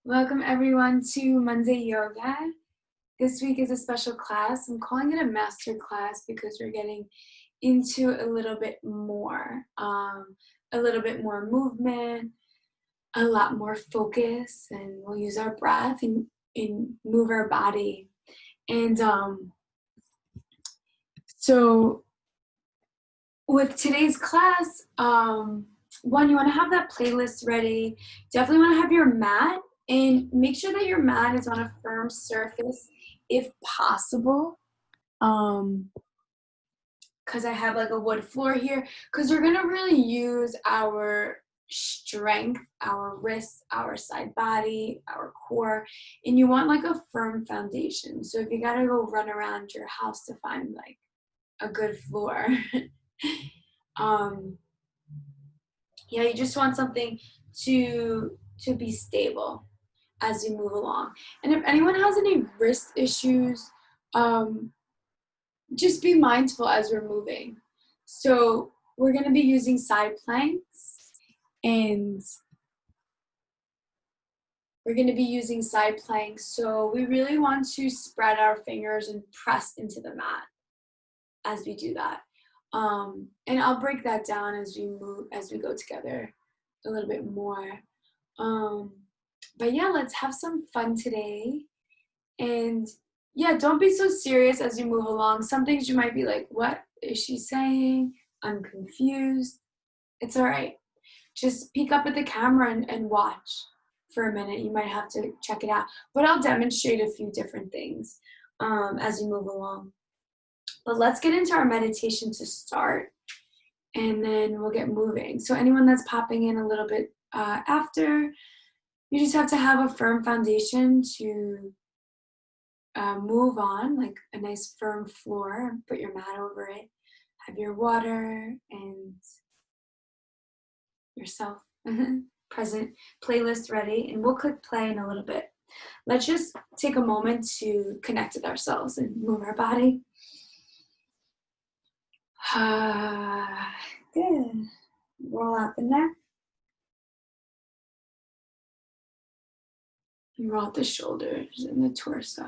Welcome everyone to Monday Yoga. This week is a special class. I'm calling it a master class because we're getting into a little bit more movement, a lot more focus, and we'll use our breath and move our body. And so with today's class, one, you want to have that playlist ready. Definitely want to have your mat. And make sure that your mat is on a firm surface if possible. Because I have like a wood floor here. Because we're going to really use our strength, our wrists, our side body, our core. And you want like a firm foundation. So if you got to go run around your house to find like a good floor, yeah, you just want something to be stable as you move along. And if anyone has any wrist issues, just be mindful as we're moving. So we're going to be using side planks, and so we really want to spread our fingers and press into the mat as we do that. And I'll break that down as we go together a little bit more. But yeah, let's have some fun today. And yeah, don't be so serious as you move along. Some things you might be like, what is she saying? I'm confused. It's all right. Just peek up at the camera and watch for a minute. You might have to check it out. But I'll demonstrate a few different things as you move along. But let's get into our meditation to start, and then we'll get moving. So anyone that's popping in a little bit after, you just have to have a firm foundation to move on, like a nice firm floor. Put your mat over it. Have your water and yourself present, playlist ready, and we'll click play in a little bit. Let's just take a moment to connect with ourselves and move our body. Good. Roll out the neck. Roll out the shoulders and the torso.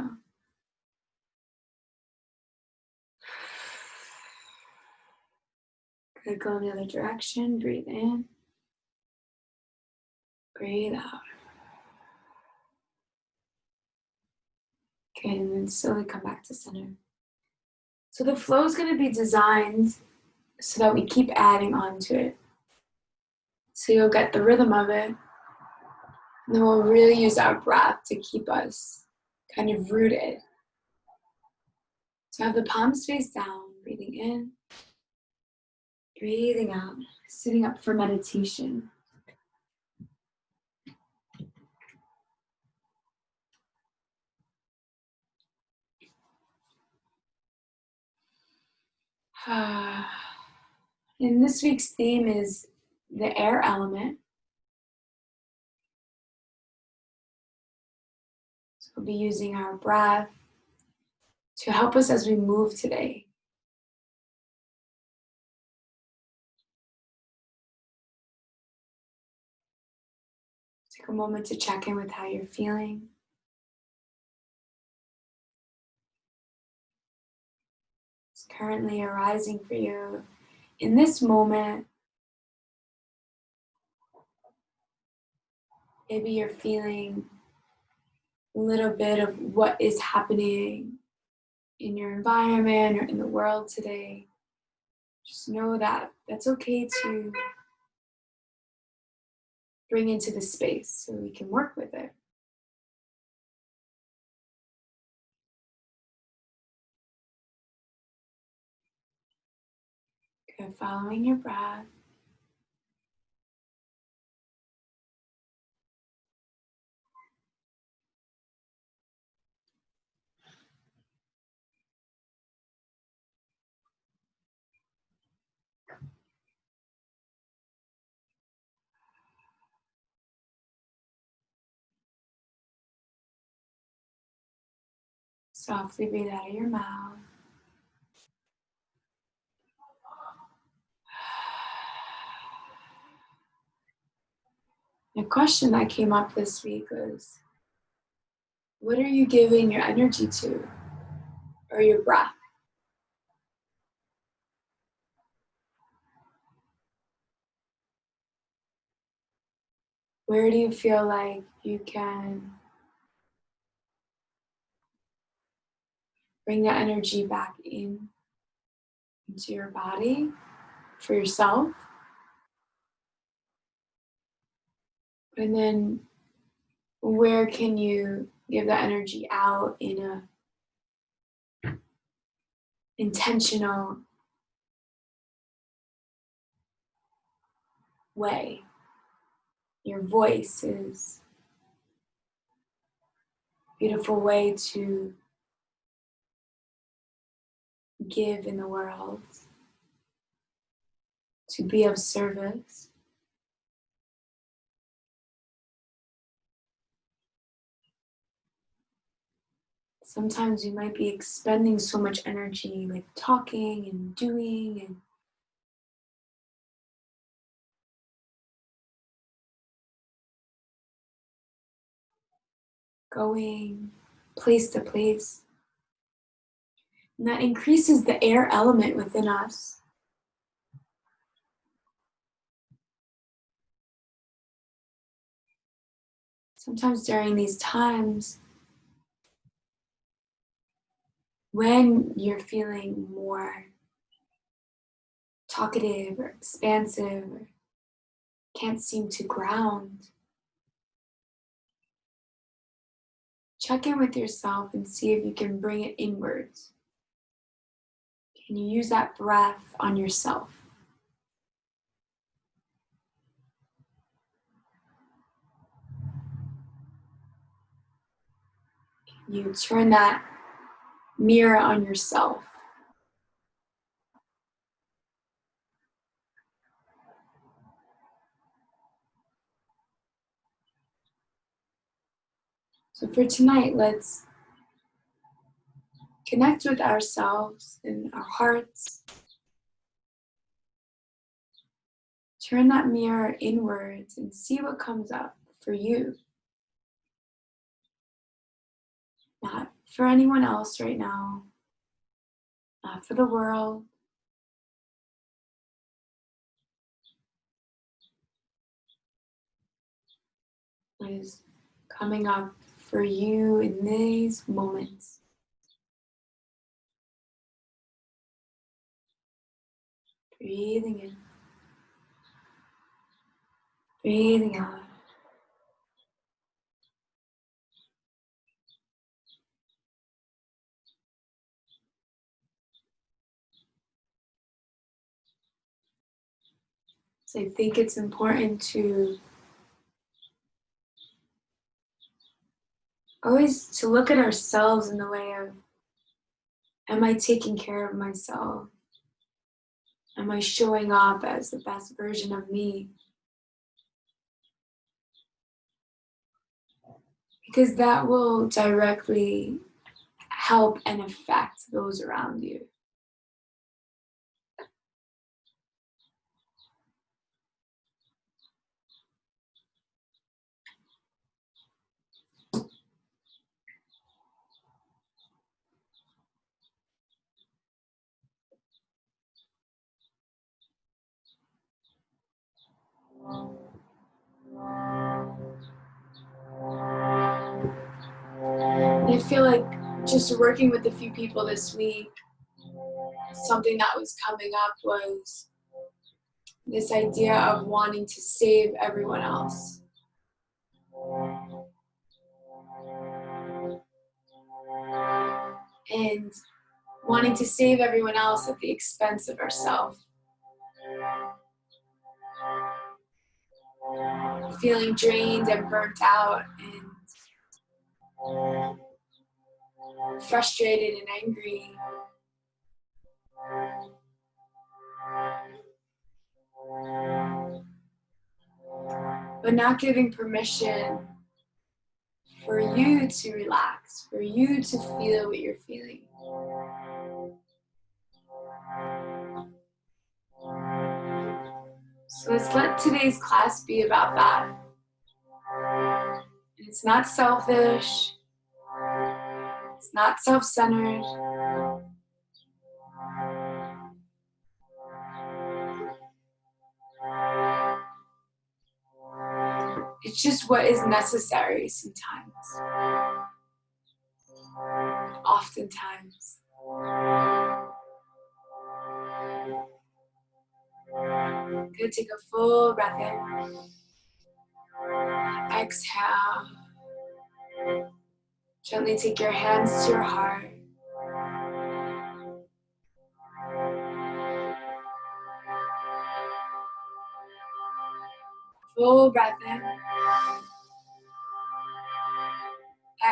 Good. Go in the other direction. Breathe in. Breathe out. Good. And then slowly come back to center. So the flow is going to be designed so that we keep adding on to it. So you'll get the rhythm of it. And then we'll really use our breath to keep us kind of rooted. So have the palms face down, breathing in, breathing out, sitting up for meditation. And this week's theme is the air element. So we'll be using our breath to help us as we move today. Take a moment to check in with how you're feeling. It's currently arising for you in this moment. Maybe you're feeling a little bit of what is happening in your environment or in the world today. Just know that that's okay to bring into the space so we can work with it. Good. Following your breath. Softly breathe out of your mouth. A question that came up this week was, What are you giving your energy to, or your breath? Where do you feel like you can bring that energy back into your body for yourself? And then where can you give that energy out in a intentional way? Your voice is a beautiful way to give in the world, to be of service. Sometimes you might be expending so much energy with talking and doing and going place to place. And that increases the air element within us. Sometimes during these times, when you're feeling more talkative or expansive or can't seem to ground, check in with yourself and see if you can bring it inwards. Can you use that breath on yourself? Can you turn that mirror on yourself? So for tonight, let's connect with ourselves and our hearts. Turn that mirror inwards and see what comes up for you. Not for anyone else right now, not for the world. What is coming up for you in these moments? Breathing in, breathing out. So I think it's important to always to look at ourselves in the way of, am I taking care of myself? Am I showing up as the best version of me? Because that will directly help and affect those around you. And I feel like just working with a few people this week, something that was coming up was this idea of wanting to save everyone else. And wanting to save everyone else at the expense of ourselves. Feeling drained and burnt out and frustrated and angry. But not giving permission for you to relax, for you to feel what you're feeling. So let's let today's class be about that. It's not selfish. not self-centered. It's just what is necessary sometimes. Oftentimes. Good, take a full breath in. Exhale. Gently take your hands to your heart. Full breath in.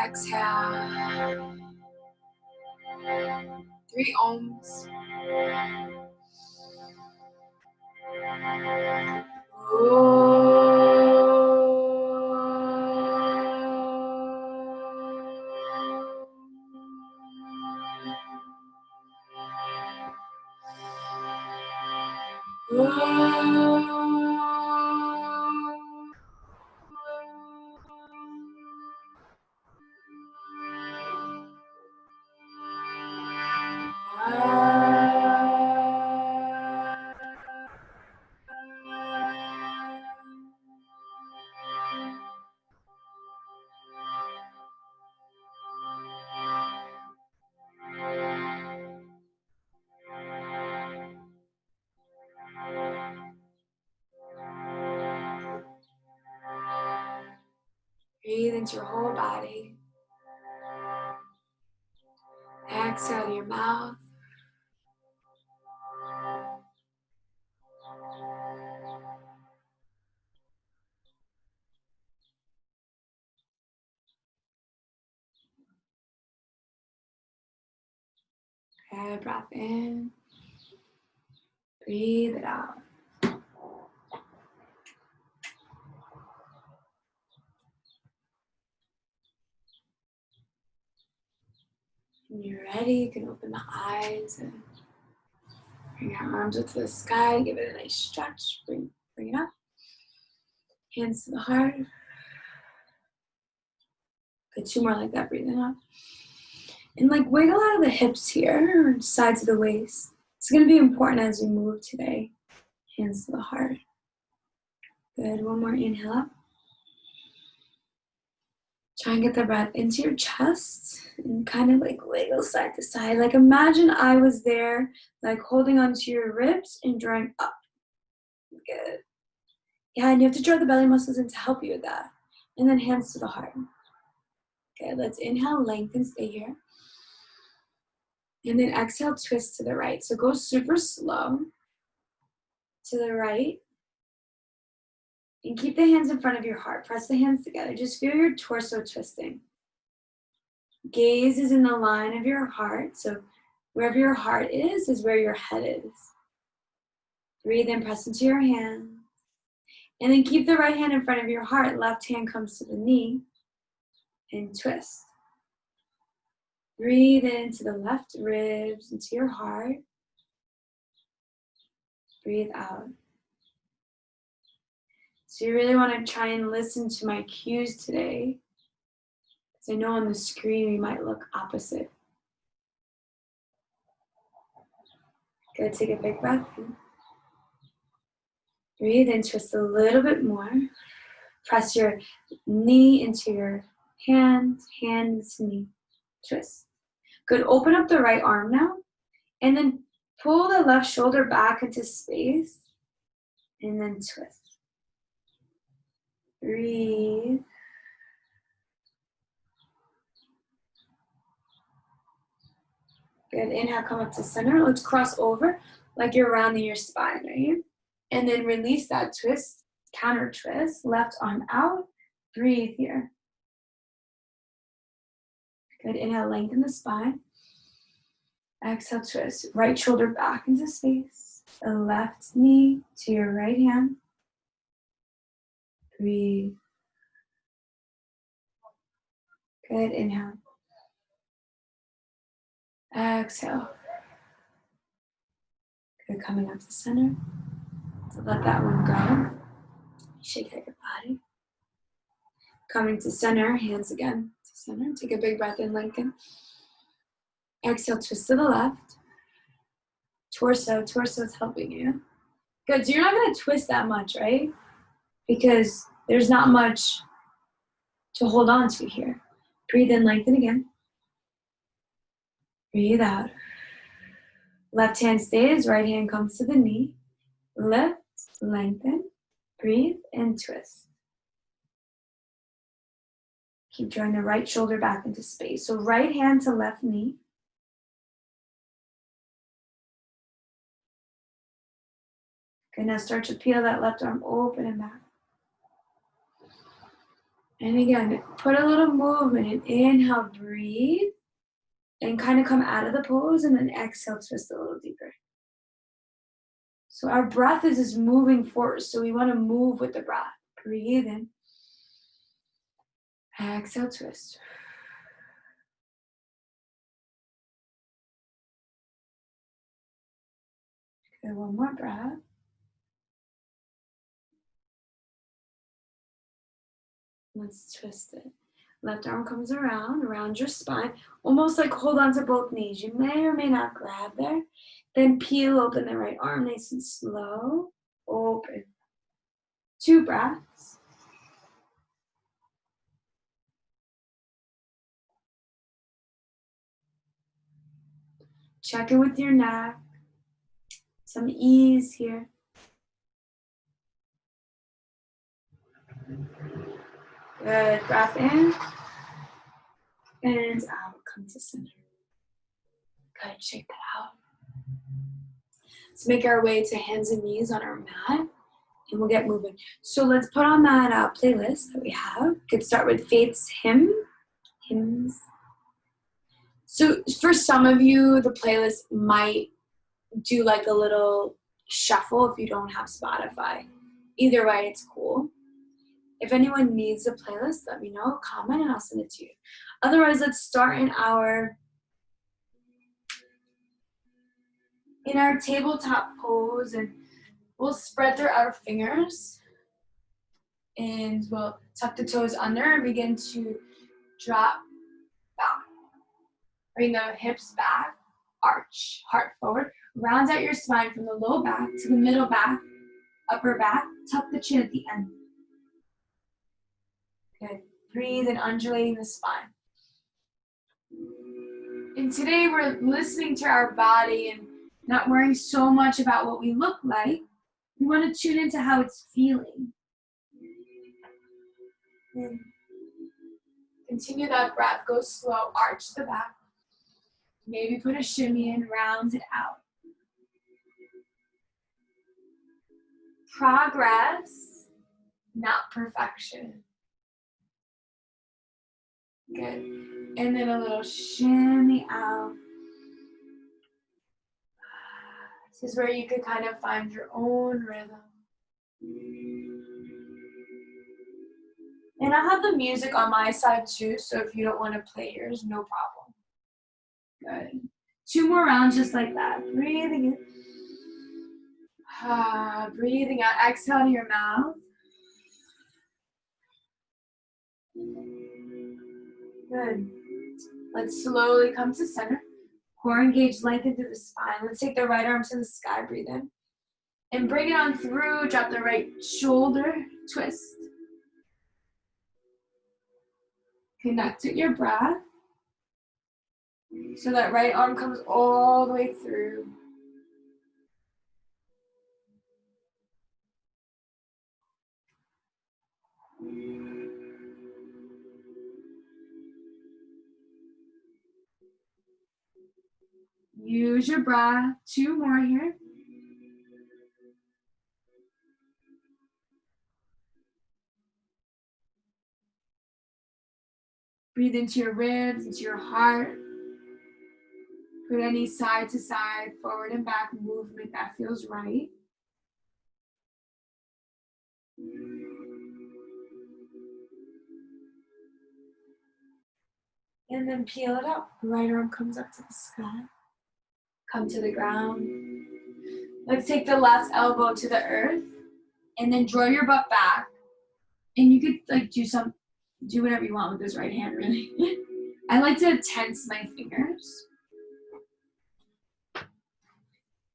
Exhale. 3 ohms. Breathe into your whole body. Exhale to your mouth. Good, breath in. Breathe it out. When you're ready, you can open the eyes and bring your arms up to the sky. Give it a nice stretch. Bring it up. Hands to the heart. Good, 2 more like that. Breathing up. And like wiggle out of the hips here, or sides of the waist. It's going to be important as we move today. Hands to the heart. Good, 1 more inhale up. Try and get the breath into your chest and kind of like wiggle side to side. Like imagine I was there, like holding onto your ribs and drawing up. Good. Yeah, and you have to draw the belly muscles in to help you with that. And then hands to the heart. Okay, let's inhale, lengthen, stay here. And then exhale, twist to the right. So go super slow to the right. And keep the hands in front of your heart. Press the hands together. Just feel your torso twisting. Gaze is in the line of your heart. So wherever your heart is where your head is. Breathe in, press into your hand. And then keep the right hand in front of your heart. Left hand comes to the knee. And twist. Breathe into the left ribs, into your heart. Breathe out. So you really want to try and listen to my cues today. Because I know on the screen we might look opposite. Good, take a big breath in. Breathe in, twist a little bit more. Press your knee into your hand, hand to knee, twist. Good, open up the right arm now. And then pull the left shoulder back into space. And then twist. Breathe. Good, inhale, come up to center. Let's cross over like you're rounding your spine, right? And then release that twist, counter twist, left arm out. Breathe here. Good, inhale, lengthen the spine. Exhale, twist, right shoulder back into space. The left knee to your right hand. Breathe. Good, inhale. Exhale. Good, coming up to center. So let that one go. Shake out your body. Coming to center, hands again to center. Take a big breath in, lengthen. Exhale, twist to the left. Torso is helping you. Good, so you're not gonna twist that much, right? Because there's not much to hold on to here. Breathe in, lengthen again. Breathe out. Left hand stays, right hand comes to the knee. Lift, lengthen, breathe, and twist. Keep drawing the right shoulder back into space. So right hand to left knee. Okay, now start to peel that left arm open and back. And again, put a little movement in. Inhale, breathe. And kind of come out of the pose, and then exhale, twist a little deeper. So our breath is just moving forward, so we want to move with the breath. Breathe in. Exhale, twist. Okay, one more breath. Let's twist it. Left arm comes around your spine, almost like hold on to both knees. You may or may not grab there. Then peel open the right arm, nice and slow. Open. 2 breaths. Check in with your neck. Some ease here. Good. Breath in. And out. Come to center. Good. Shake that out. Let's make our way to hands and knees on our mat. And we'll get moving. So let's put on that playlist that we have. You could start with Faith's hymns. So for some of you, the playlist might do like a little shuffle if you don't have Spotify. Either way, it's cool. If anyone needs a playlist, let me know, comment, and I'll send it to you. Otherwise, let's start in our tabletop pose, and we'll spread through our fingers, and we'll tuck the toes under and begin to drop back. Bring the hips back, arch, heart forward. Round out your spine from the low back to the middle back, upper back. Tuck the chin at the end. Good. Breathe and undulating the spine. And today we're listening to our body and not worrying so much about what we look like. We want to tune into how it's feeling. And continue that breath. Go slow. Arch the back. Maybe put a shimmy in. Round it out. Progress, not perfection. Good. And then a little shimmy out. This is where you could kind of find your own rhythm. And I'll have the music on my side too, so if you don't want to play yours, no problem. Good. 2 more rounds just like that. Breathing in. Breathing out. Exhale to your mouth. Good. Let's slowly come to center. Core engaged, lengthen through the spine. Let's take the right arm to the sky. Breathe in. And bring it on through. Drop the right shoulder. Twist. Connect with your breath. So that right arm comes all the way through. Use your breath. 2 more here. Breathe into your ribs, into your heart. Put any side to side, forward and back movement that feels right. And then peel it up. Right arm comes up to the sky. Come to the ground. Let's take the left elbow to the earth. And then draw your butt back. And you could like do whatever you want with this right hand, really. I like to tense my fingers.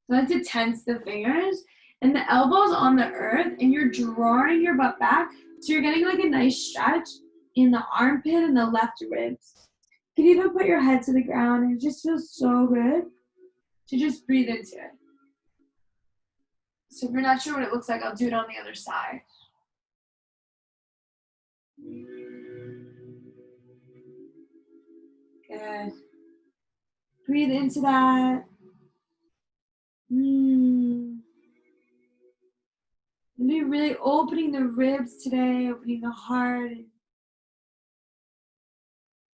So I like to tense the fingers and the elbows on the earth, and you're drawing your butt back. So you're getting like a nice stretch in the armpit and the left ribs. You can even put your head to the ground, and it just feels so good to just breathe into it. So if you're not sure what it looks like, I'll do it on the other side. Good. Breathe into that. You're really opening the ribs today, opening the heart,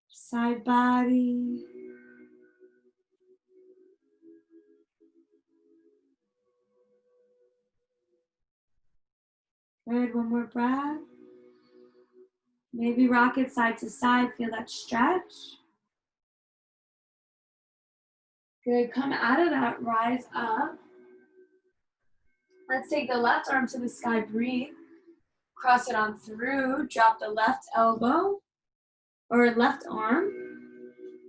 side body. Good, one more breath. Maybe rock it side to side, feel that stretch. Good, come out of that, rise up. Let's take the left arm to the sky, breathe. Cross it on through, drop the left elbow or left arm.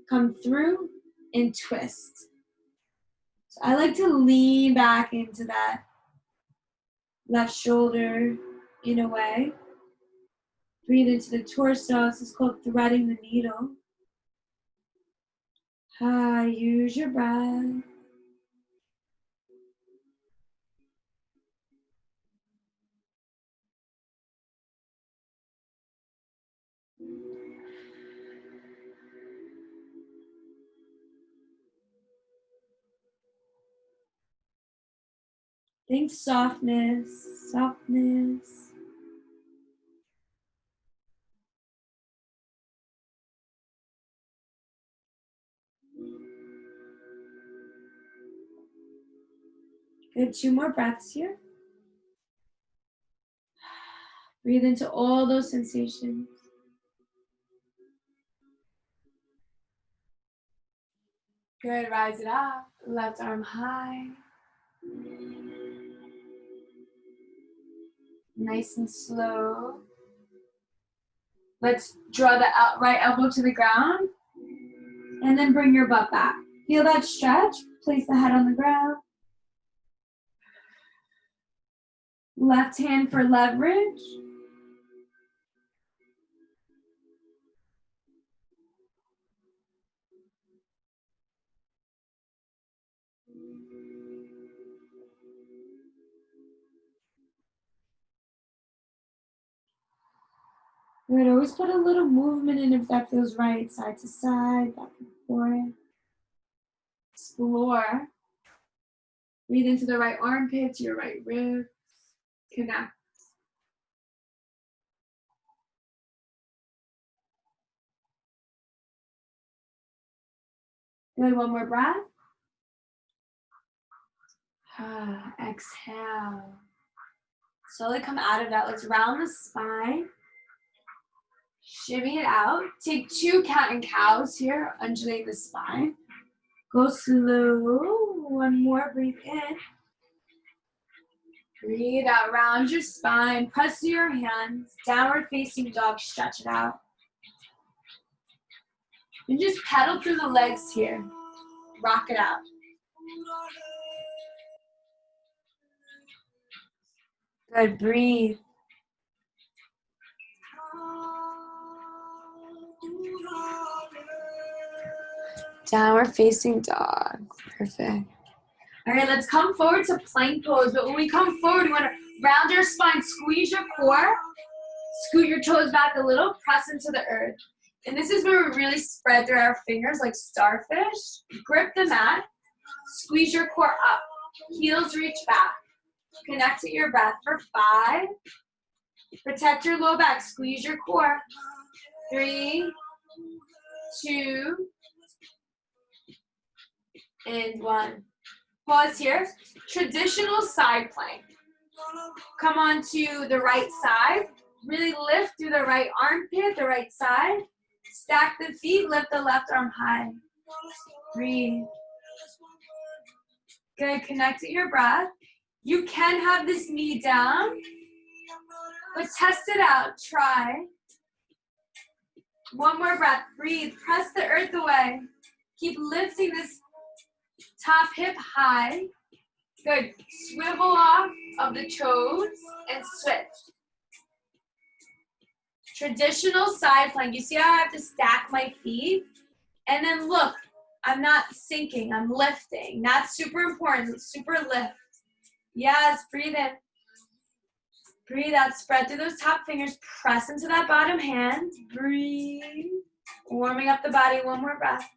Come through and twist. So I like to lean back into that left shoulder in a way. Breathe into the torso. This is called threading the needle. Use your breath. Think softness, softness. Good, 2 more breaths here. Breathe into all those sensations. Good, rise it up. Left arm high. Nice and slow. Let's draw the right elbow to the ground. And then bring your butt back. Feel that stretch. Place the head on the ground. Left hand for leverage. Good, always put a little movement in if that feels right. Side to side, back and forth. Explore. Breathe into the right armpit, to your right rib. Connect. Good, one more breath. Exhale. Slowly come out of that. Let's round the spine. Shimmy it out. Take 2 cat and cows here, undulate the spine. Go slow. One more, breathe in. Breathe out, round your spine. Press through your hands. Downward facing dog, stretch it out. And just pedal through the legs here. Rock it out. Good, breathe. Downward facing dog. Perfect. All right, let's come forward to plank pose. But when we come forward, we want to round your spine, squeeze your core, scoot your toes back a little, press into the earth. And this is where we really spread through our fingers like starfish. Grip the mat, squeeze your core up, heels reach back. Connect to your breath for 5. Protect your low back, squeeze your core. 3, 2, and 1. Pause here. Traditional side plank. Come on to the right side. Really lift through the right armpit, the right side. Stack the feet, lift the left arm high. Breathe. Good, connect to your breath. You can have this knee down, but test it out, try. One more breath, breathe, press the earth away. Keep lifting this top hip high. Good. Swivel off of the toes and switch. Traditional side plank. You see how I have to stack my feet? And then look, I'm not sinking, I'm lifting. That's super important, super lift. Yes, breathe in. Breathe out, spread through those top fingers, press into that bottom hand. Breathe. Warming up the body, one more breath.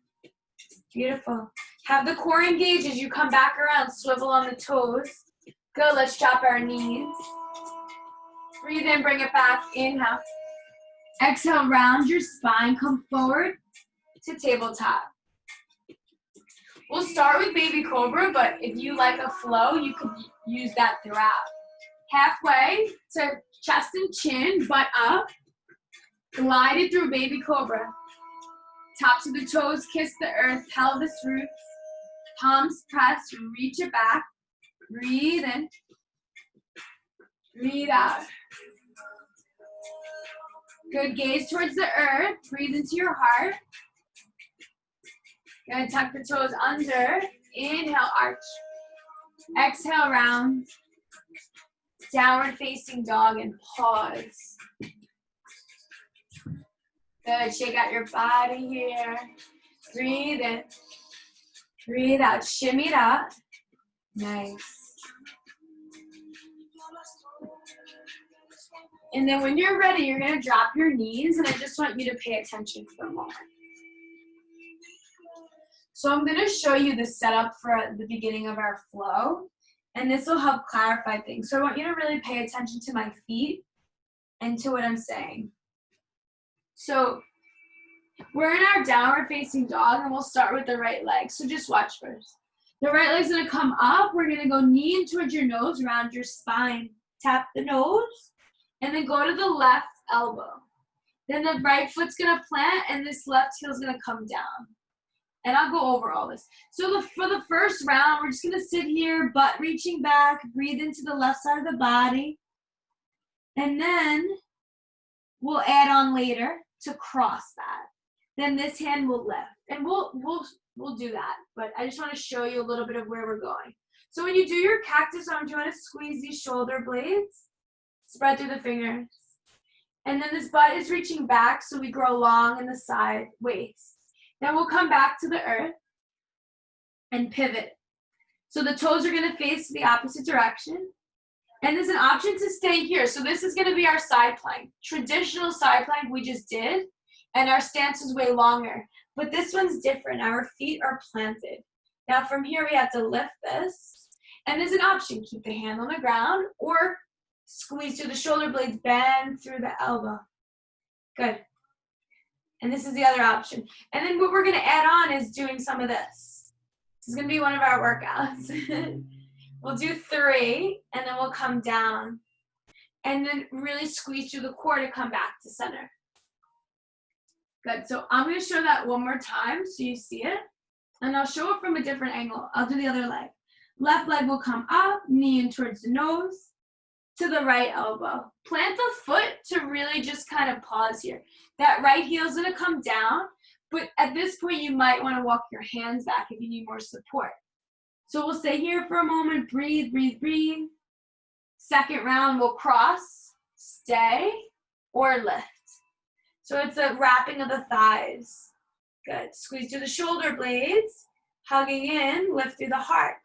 Beautiful. Have the core engage as you come back around, swivel on the toes. Good, let's drop our knees. Breathe in, bring it back, inhale. Exhale, round your spine, come forward to tabletop. We'll start with baby cobra, but if you like a flow, you could use that throughout. Halfway to chest and chin, butt up. Glide it through baby cobra. Tops of the toes kiss the earth, pelvis roots. Palms press, reach it back. Breathe in. Breathe out. Good, gaze towards the earth. Breathe into your heart. Gonna tuck the toes under. Inhale, arch. Exhale, round. Downward facing dog and pause. Good, shake out your body here. Breathe in. Breathe out, shimmy it up. Nice. And then when you're ready, you're gonna drop your knees, and I just want you to pay attention for a moment. So I'm gonna show you the setup for the beginning of our flow, and this will help clarify things. So I want you to really pay attention to my feet and to what I'm saying. So we're in our downward facing dog, and we'll start with the right leg. So just watch first. The right leg's gonna come up. We're gonna go knee in towards your nose, round your spine. Tap the nose, and then go to the left elbow. Then the right foot's gonna plant, and this left heel's gonna come down. And I'll go over all this. So for the first round, we're just gonna sit here, butt reaching back, breathe into the left side of the body. And then we'll add on later to cross that. Then this hand will lift. And we'll do that. But I just wanna show you a little bit of where we're going. So when you do your cactus arm, you wanna squeeze these shoulder blades, spread through the fingers. And then this butt is reaching back, so we grow long in the side waist. Then we'll come back to the earth and pivot. So the toes are gonna face the opposite direction. And there's an option to stay here. So this is gonna be our side plank. Traditional side plank we just did, and our stance is way longer. But this one's different. Our feet are planted. Now from here we have to lift this. And there's an option, keep the hand on the ground or squeeze through the shoulder blades, bend through the elbow. Good. And this is the other option. And then what we're gonna add on is doing some of this. This is gonna be one of our workouts. We'll do 3, and then we'll come down. And then really squeeze through the core to come back to center. Good, so I'm gonna show that one more time so you see it. And I'll show it from a different angle. I'll do the other leg. Left leg will come up, knee in towards the nose, to the right elbow. Plant the foot to really just kind of pause here. That right heel is gonna come down, but at this point you might wanna walk your hands back if you need more support. So we'll stay here for a moment, breathe, breathe, breathe. Second round, we'll cross, stay, or lift. So it's a wrapping of the thighs. Good, squeeze through the shoulder blades, hugging in, lift through the heart.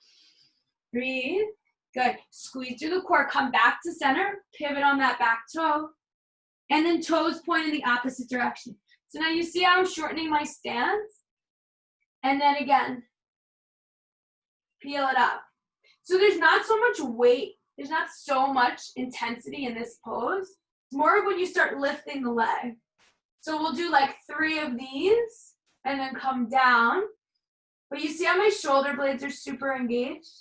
Breathe, good. Squeeze through the core, come back to center, pivot on that back toe, and then toes point in the opposite direction. So now you see how I'm shortening my stance? And then again, peel it up. So there's not so much weight, there's not so much intensity in this pose. It's more of when you start lifting the leg. So we'll do like 3 of these and then come down. But you see how my shoulder blades are super engaged?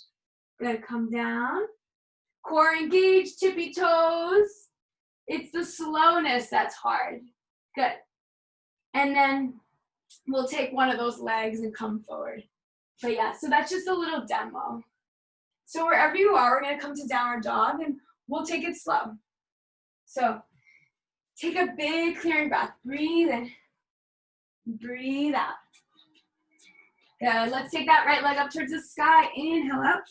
Good, come down. Core engaged, tippy toes. It's the slowness that's hard. Good. And then we'll take one of those legs and come forward. But yeah, so that's just a little demo. So wherever you are, we're gonna come to downward dog and we'll take it slow. So take a big clearing breath. Breathe in, breathe out. Good, let's take that right leg up towards the sky. Inhale up.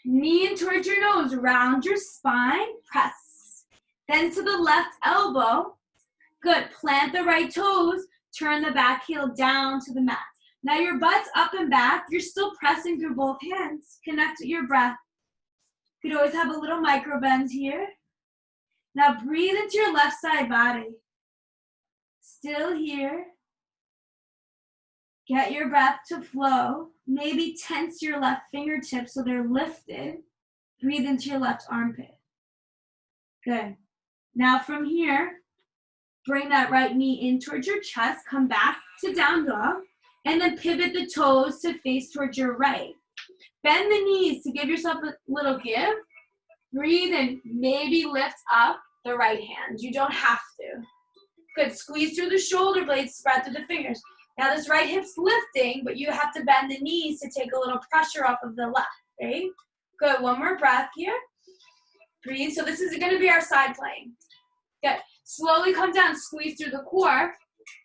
Knee in towards your nose, round your spine, press. Then to the left elbow. Good, plant the right toes, turn the back heel down to the mat. Now your butt's up and back, you're still pressing through both hands. Connect with your breath. You could always have a little micro bend here. Now breathe into your left side body. Still here. Get your breath to flow. Maybe tense your left fingertips so they're lifted. Breathe into your left armpit. Good. Now from here, bring that right knee in towards your chest. Come back to down dog. And then pivot the toes to face towards your right. Bend the knees to give yourself a little give. Breathe and maybe lift up the right hand. You don't have to. Good. Squeeze through the shoulder blades, spread through the fingers. Now this right hip's lifting, but you have to bend the knees to take a little pressure off of the left, right? Good. One more breath here. Breathe. So this is going to be our side plank. Good. Slowly come down, squeeze through the core.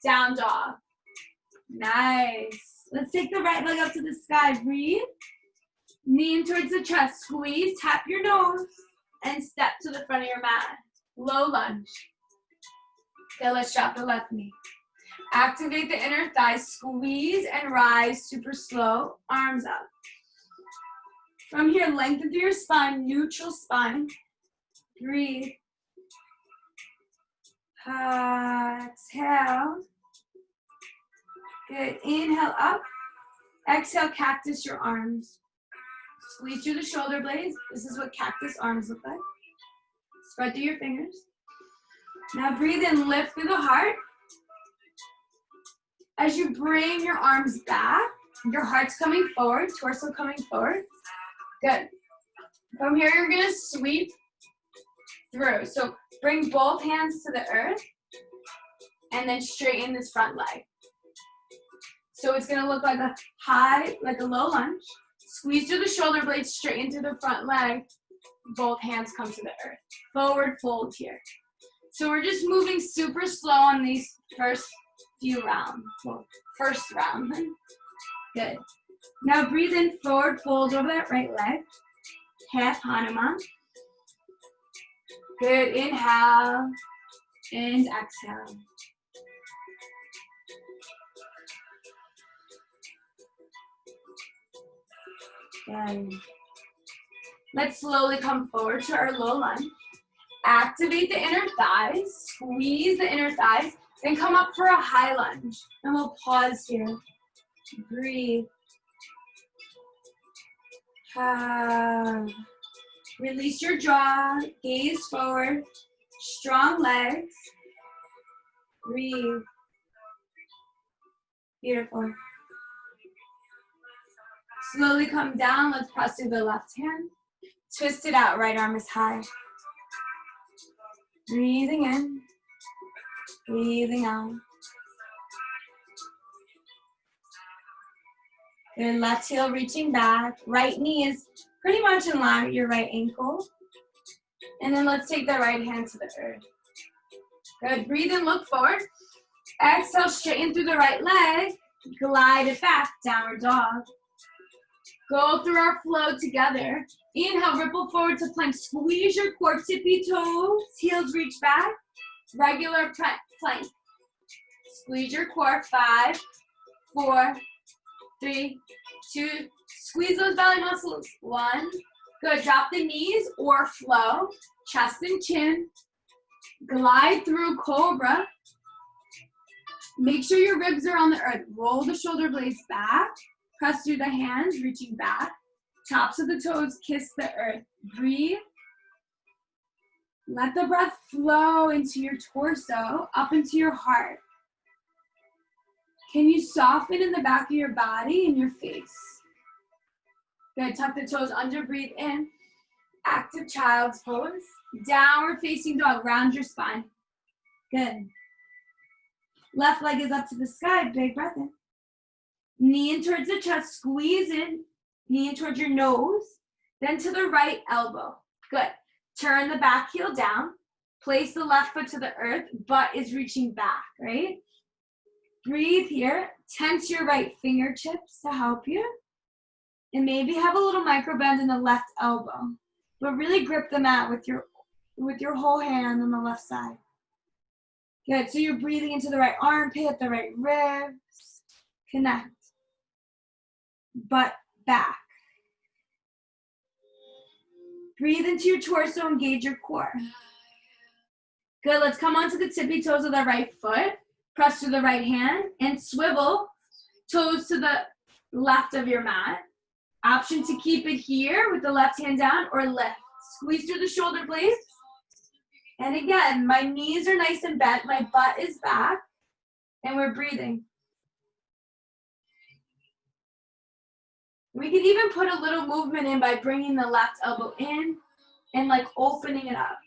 Down dog. Nice. Let's take the right leg up to the sky. Breathe. Knee in towards the chest. Squeeze. Tap your nose. And step to the front of your mat. Low lunge. Okay, let's drop the left knee. Activate the inner thighs. Squeeze and rise super slow. Arms up. From here, lengthen through your spine. Neutral spine. Breathe. Exhale. Good. Inhale up. Exhale, cactus your arms. Squeeze through the shoulder blades. This is what cactus arms look like. Spread through your fingers. Now breathe in, lift through the heart. As you bring your arms back, your heart's coming forward, torso coming forward. Good. From here, you're gonna sweep through. So bring both hands to the earth and then straighten this front leg. So it's gonna look like a high, like a low lunge. Squeeze through the shoulder blades, straighten through the front leg. Both hands come to the earth. Forward fold here. So we're just moving super slow on these first few rounds. Well, first round. Good. Now breathe in, forward fold over that right leg. Half Hanuman. Good. Inhale and exhale. Good. Let's slowly come forward to our low lunge. Activate the inner thighs. Squeeze the inner thighs. Then come up for a high lunge. And we'll pause here. Breathe. Release your jaw. Gaze forward. Strong legs. Breathe. Beautiful. Slowly come down. Let's press through the left hand. Twist it out. Right arm is high. Breathing in. Breathing out. Your left heel reaching back. Right knee is pretty much in line with your right ankle. And then let's take the right hand to the earth. Good. Breathe in, look forward. Exhale, straighten through the right leg. Glide it back, downward dog. Go through our flow together. Inhale, ripple forward to plank. Squeeze your core, tippy toes. Heels reach back. Regular plank. Squeeze your core. 5, 4, 3, 2. Squeeze those belly muscles. 1. Good. Drop the knees or flow. Chest and chin. Glide through Cobra. Make sure your ribs are on the earth. Roll the shoulder blades back. Press through the hands, reaching back. Tops of the toes kiss the earth. Breathe. Let the breath flow into your torso, up into your heart. Can you soften in the back of your body and your face? Good. Tuck the toes under, breathe in. Active child's pose. Downward facing dog. Round your spine. Good. Left leg is up to the sky. Big breath in. Knee in towards the chest. Squeeze in. Knee in towards your nose. Then to the right elbow. Good. Turn the back heel down. Place the left foot to the earth. Butt is reaching back, right? Breathe here. Tense your right fingertips to help you. And maybe have a little micro bend in the left elbow, but really grip the mat with your whole hand on the left side. Good, so you're breathing into the right armpit, the right ribs. Connect. Butt back. Breathe into your torso, engage your core. Good, let's come onto the tippy toes of the right foot. Press to the right hand and swivel toes to the left of your mat. Option to keep it here with the left hand down or lift. Squeeze through the shoulder blades. And again, my knees are nice and bent, my butt is back, and we're breathing. We can even put a little movement in by bringing the left elbow in and like opening it up.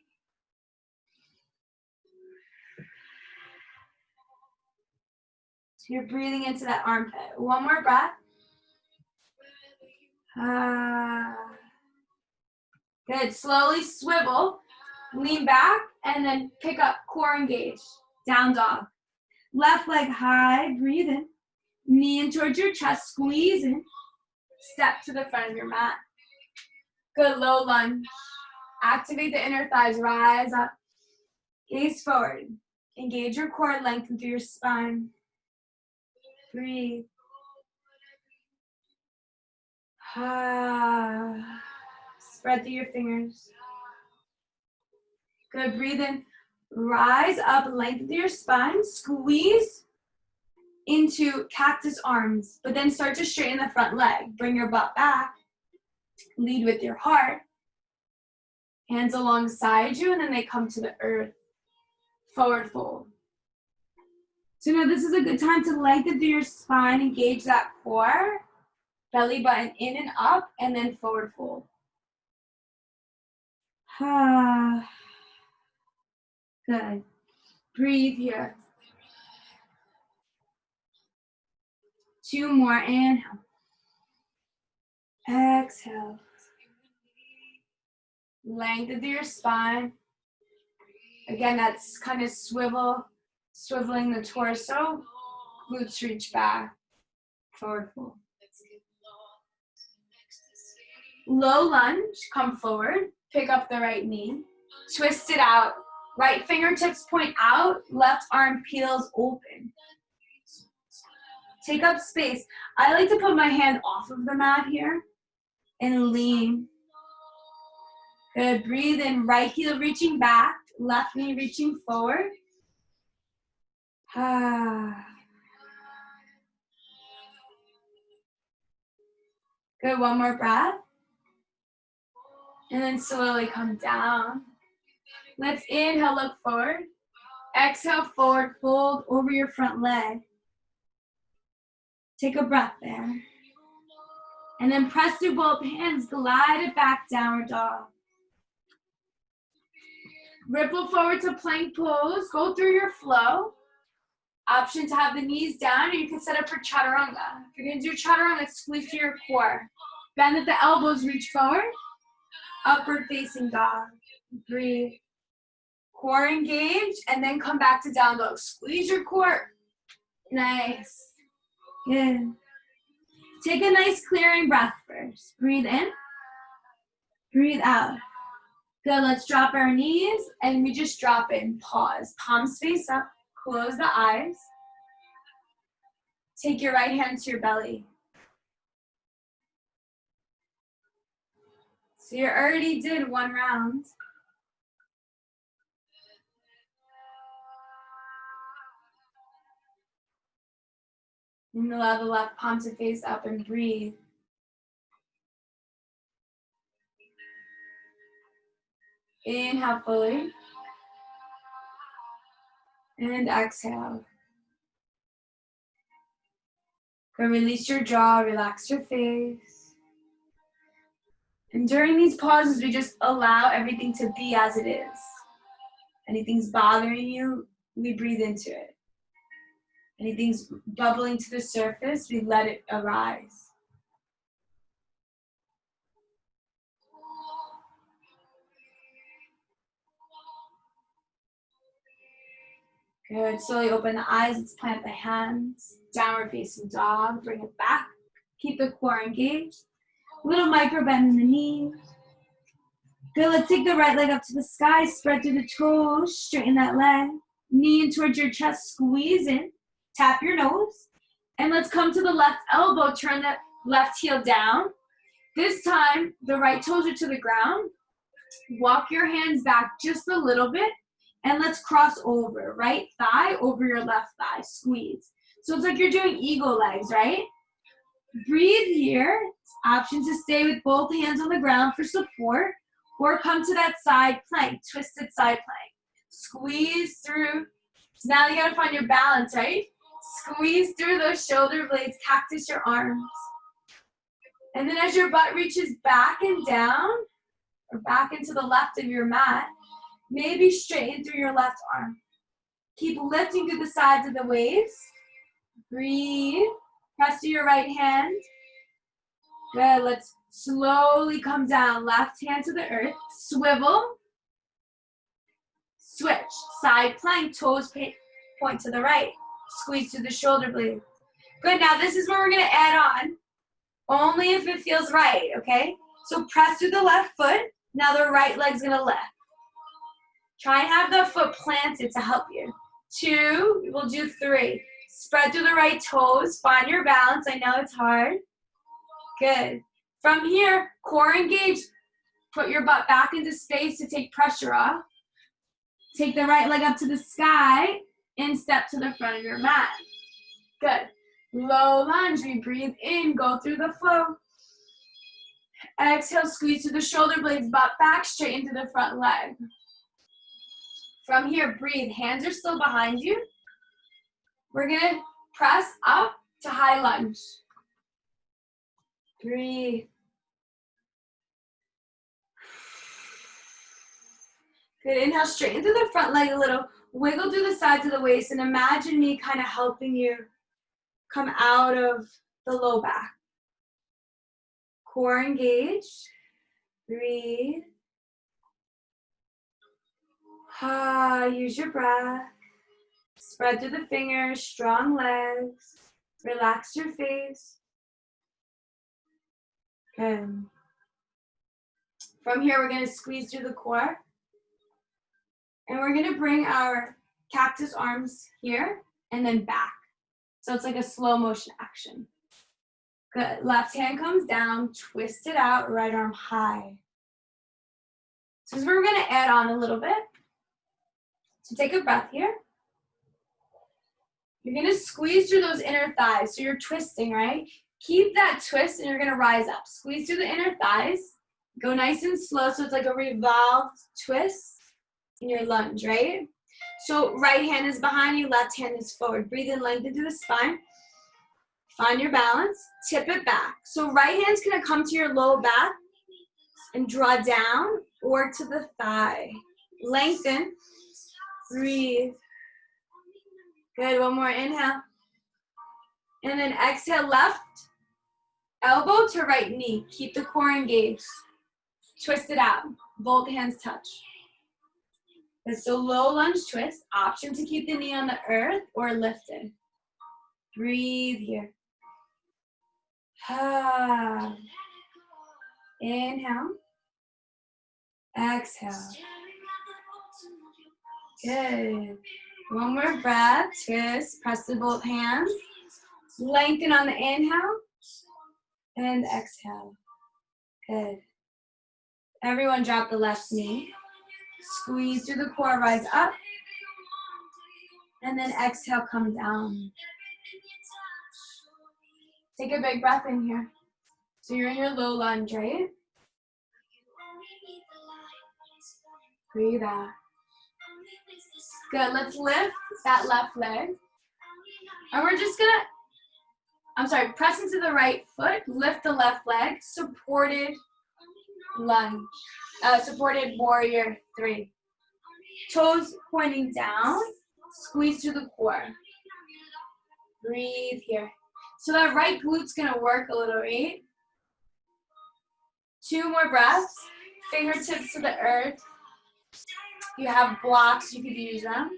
So you're breathing into that armpit. One more breath. Good, slowly swivel, lean back, and then pick up, core engage, down dog. Left leg high, breathe in. Knee in towards your chest, squeeze in. Step to the front of your mat. Good, low lunge. Activate the inner thighs, rise up. Gaze forward. Engage your core, lengthen through your spine. Breathe. Spread through your fingers. Good, breathe in. Rise up, lengthen through your spine. Squeeze into cactus arms, but then start to straighten the front leg. Bring your butt back. Lead with your heart. Hands alongside you, and then they come to the earth. Forward fold. So now this is a good time to lengthen through your spine, engage that core, belly button in and up, and then forward fold. Good. Breathe here. 2 more. Inhale. Exhale. Lengthen through your spine. Again, that's kind of swiveling the torso. Glutes reach back. Forward fold. Low lunge, come forward. Pick up the right knee. Twist it out. Right fingertips point out. Left arm peels open. Take up space. I like to put my hand off of the mat here and lean. Good, breathe in, right heel reaching back, left knee reaching forward. Good, one more breath. And then slowly come down. Let's inhale, look forward. Exhale, forward fold over your front leg. Take a breath there. And then press through both hands, glide it back, downward dog. Ripple forward to plank pose, go through your flow. Option to have the knees down, or you can set up for Chaturanga. If you're gonna do Chaturanga, squeeze through your core. Bend at the elbows, reach forward. Upward facing dog. Breathe. Core engage, and then come back to down dog. Squeeze your core. Nice. Good. Take a nice clearing breath first. Breathe in. Breathe out. Good, let's drop our knees, and we just drop in. Pause. Palms face up. Close the eyes. Take your right hand to your belly. So you already did 1 round. And allow the left palm to face up and breathe. Inhale fully. And exhale. Go release your jaw, relax your face. And during these pauses, we just allow everything to be as it is. Anything's bothering you, we breathe into it. Anything's bubbling to the surface, we let it arise. Good, slowly open the eyes, let's plant the hands. Downward facing dog, bring it back. Keep the core engaged. Little micro bend in the knee. Good, let's take the right leg up to the sky, spread through the toes, straighten that leg. Knee in towards your chest, squeeze in, tap your nose. And let's come to the left elbow, turn the left heel down. This time, the right toes are to the ground. Walk your hands back just a little bit, and let's cross over. Right thigh over your left thigh, squeeze. So it's like you're doing eagle legs, right? Breathe here. Option to stay with both hands on the ground for support, or come to that side plank, twisted side plank. Squeeze through. So now you gotta find your balance, right? Squeeze through those shoulder blades, cactus your arms. And then as your butt reaches back and down, or back into the left of your mat, maybe straighten through your left arm. Keep lifting through the sides of the waist. Breathe. Press to your right hand. Good, let's slowly come down. Left hand to the earth. Swivel. Switch. Side plank, toes point to the right. Squeeze through the shoulder blade. Good, now this is where we're gonna add on. Only if it feels right, okay? So press through the left foot. Now the right leg's gonna lift. Try and have the foot planted to help you. 2, we'll do 3. Spread through the right toes, find your balance. I know it's hard. Good. From here, core engage. Put your butt back into space to take pressure off. Take the right leg up to the sky and step to the front of your mat. Good. Low lunge, we breathe in, go through the flow. Exhale, squeeze through the shoulder blades, butt back, straight into the front leg. From here, breathe. Hands are still behind you. We're gonna press up to high lunge. Breathe. Good, inhale, straighten through the front leg a little. Wiggle through the sides of the waist and imagine me kind of helping you come out of the low back. Core engaged. Breathe. Use your breath. Spread through the fingers, strong legs. Relax your face. Good. From here, we're going to squeeze through the core. And we're going to bring our cactus arms here and then back. So it's like a slow motion action. Good. Left hand comes down, twist it out, right arm high. So this is where we're going to add on a little bit. So take a breath here. You're going to squeeze through those inner thighs. So you're twisting, right? Keep that twist and you're going to rise up. Squeeze through the inner thighs. Go nice and slow so it's like a revolved twist in your lunge, right? So right hand is behind you, left hand is forward. Breathe in, lengthen through the spine. Find your balance. Tip it back. So right hand's going to come to your low back and draw down or to the thigh. Lengthen. Breathe. Good, one more inhale. And then exhale, left elbow to right knee. Keep the core engaged. Twist it out. Both hands touch. It's a low lunge twist. Option to keep the knee on the earth or lifted. Breathe here. Inhale. Exhale. Good. One more breath. Twist. Press to both hands. Lengthen on the inhale. And exhale. Good. Everyone drop the left knee. Squeeze through the core, rise up. And then exhale, come down. Take a big breath in here. So you're in your low lunge, right? Breathe out. Good, let's lift that left leg. And we're just gonna, press into the right foot, lift the left leg, supported lunge, supported warrior 3. Toes pointing down, squeeze through the core. Breathe here. So that right glute's gonna work a little, right? 2 more breaths, fingertips to the earth. You have blocks, you could use them.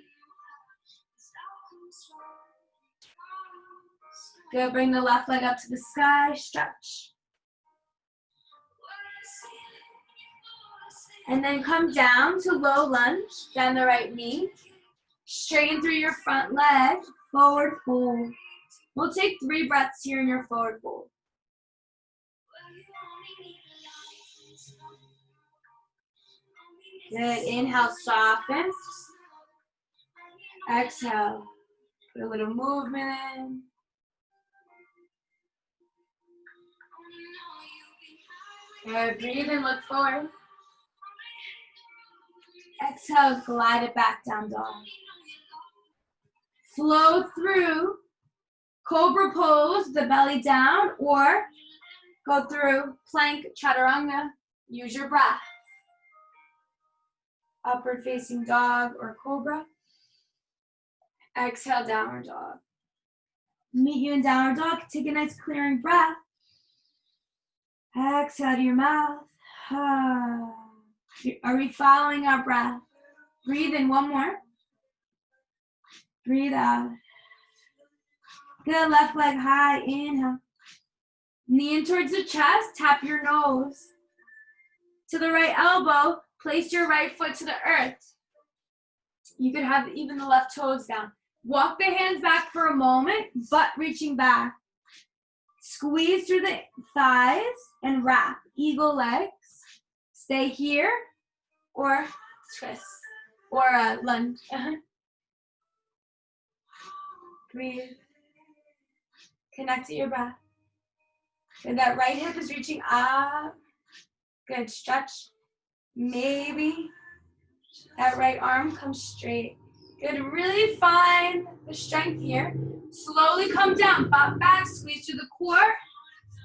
Good, bring the left leg up to the sky, stretch. And then come down to low lunge, down the right knee. Straighten through your front leg, forward fold. We'll take 3 breaths here in your forward fold. Good, inhale, soften. Exhale, put a little movement in. Good, breathe in, look forward. Exhale, glide it back down dog. Flow through Cobra pose, the belly down, or go through plank Chaturanga. Use your breath. Upward facing dog or Cobra. Exhale, downward dog. Meet you in downward dog. Take a nice clearing breath. Exhale to your mouth. Are we following our breath? Breathe in, one more. Breathe out. Good, left leg high, inhale. Knee in towards the chest, tap your nose. To the right elbow, place your right foot to the earth. You could have even the left toes down. Walk the hands back for a moment, butt reaching back. Squeeze through the thighs and wrap. Eagle legs. Stay here or twist or lunge. Breathe. Connect to your breath. And that right hip is reaching up. Good, stretch. Maybe that right arm comes straight. Good, really find the strength here. Slowly come down, pop back, squeeze through the core.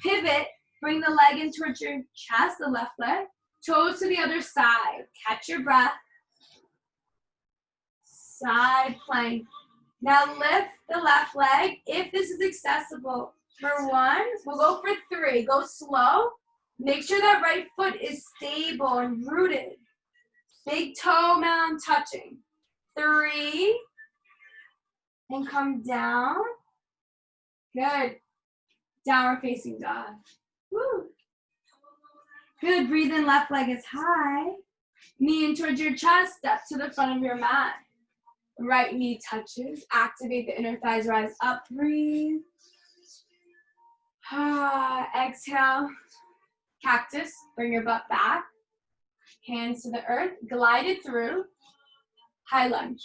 Pivot, bring the leg in towards your chest, the left leg. Toes to the other side. Catch your breath. Side plank. Now lift the left leg if this is accessible. For 1, we'll go for 3. Go slow. Make sure that right foot is stable and rooted. Big toe mound touching. 3. And come down. Good. Downward facing dog. Woo. Good. Breathe in, left leg is high. Knee in towards your chest. Step to the front of your mat. Right knee touches. Activate the inner thighs, rise up. Breathe. Exhale. Cactus. Bring your butt back. Hands to the earth. Glide it through. High lunge.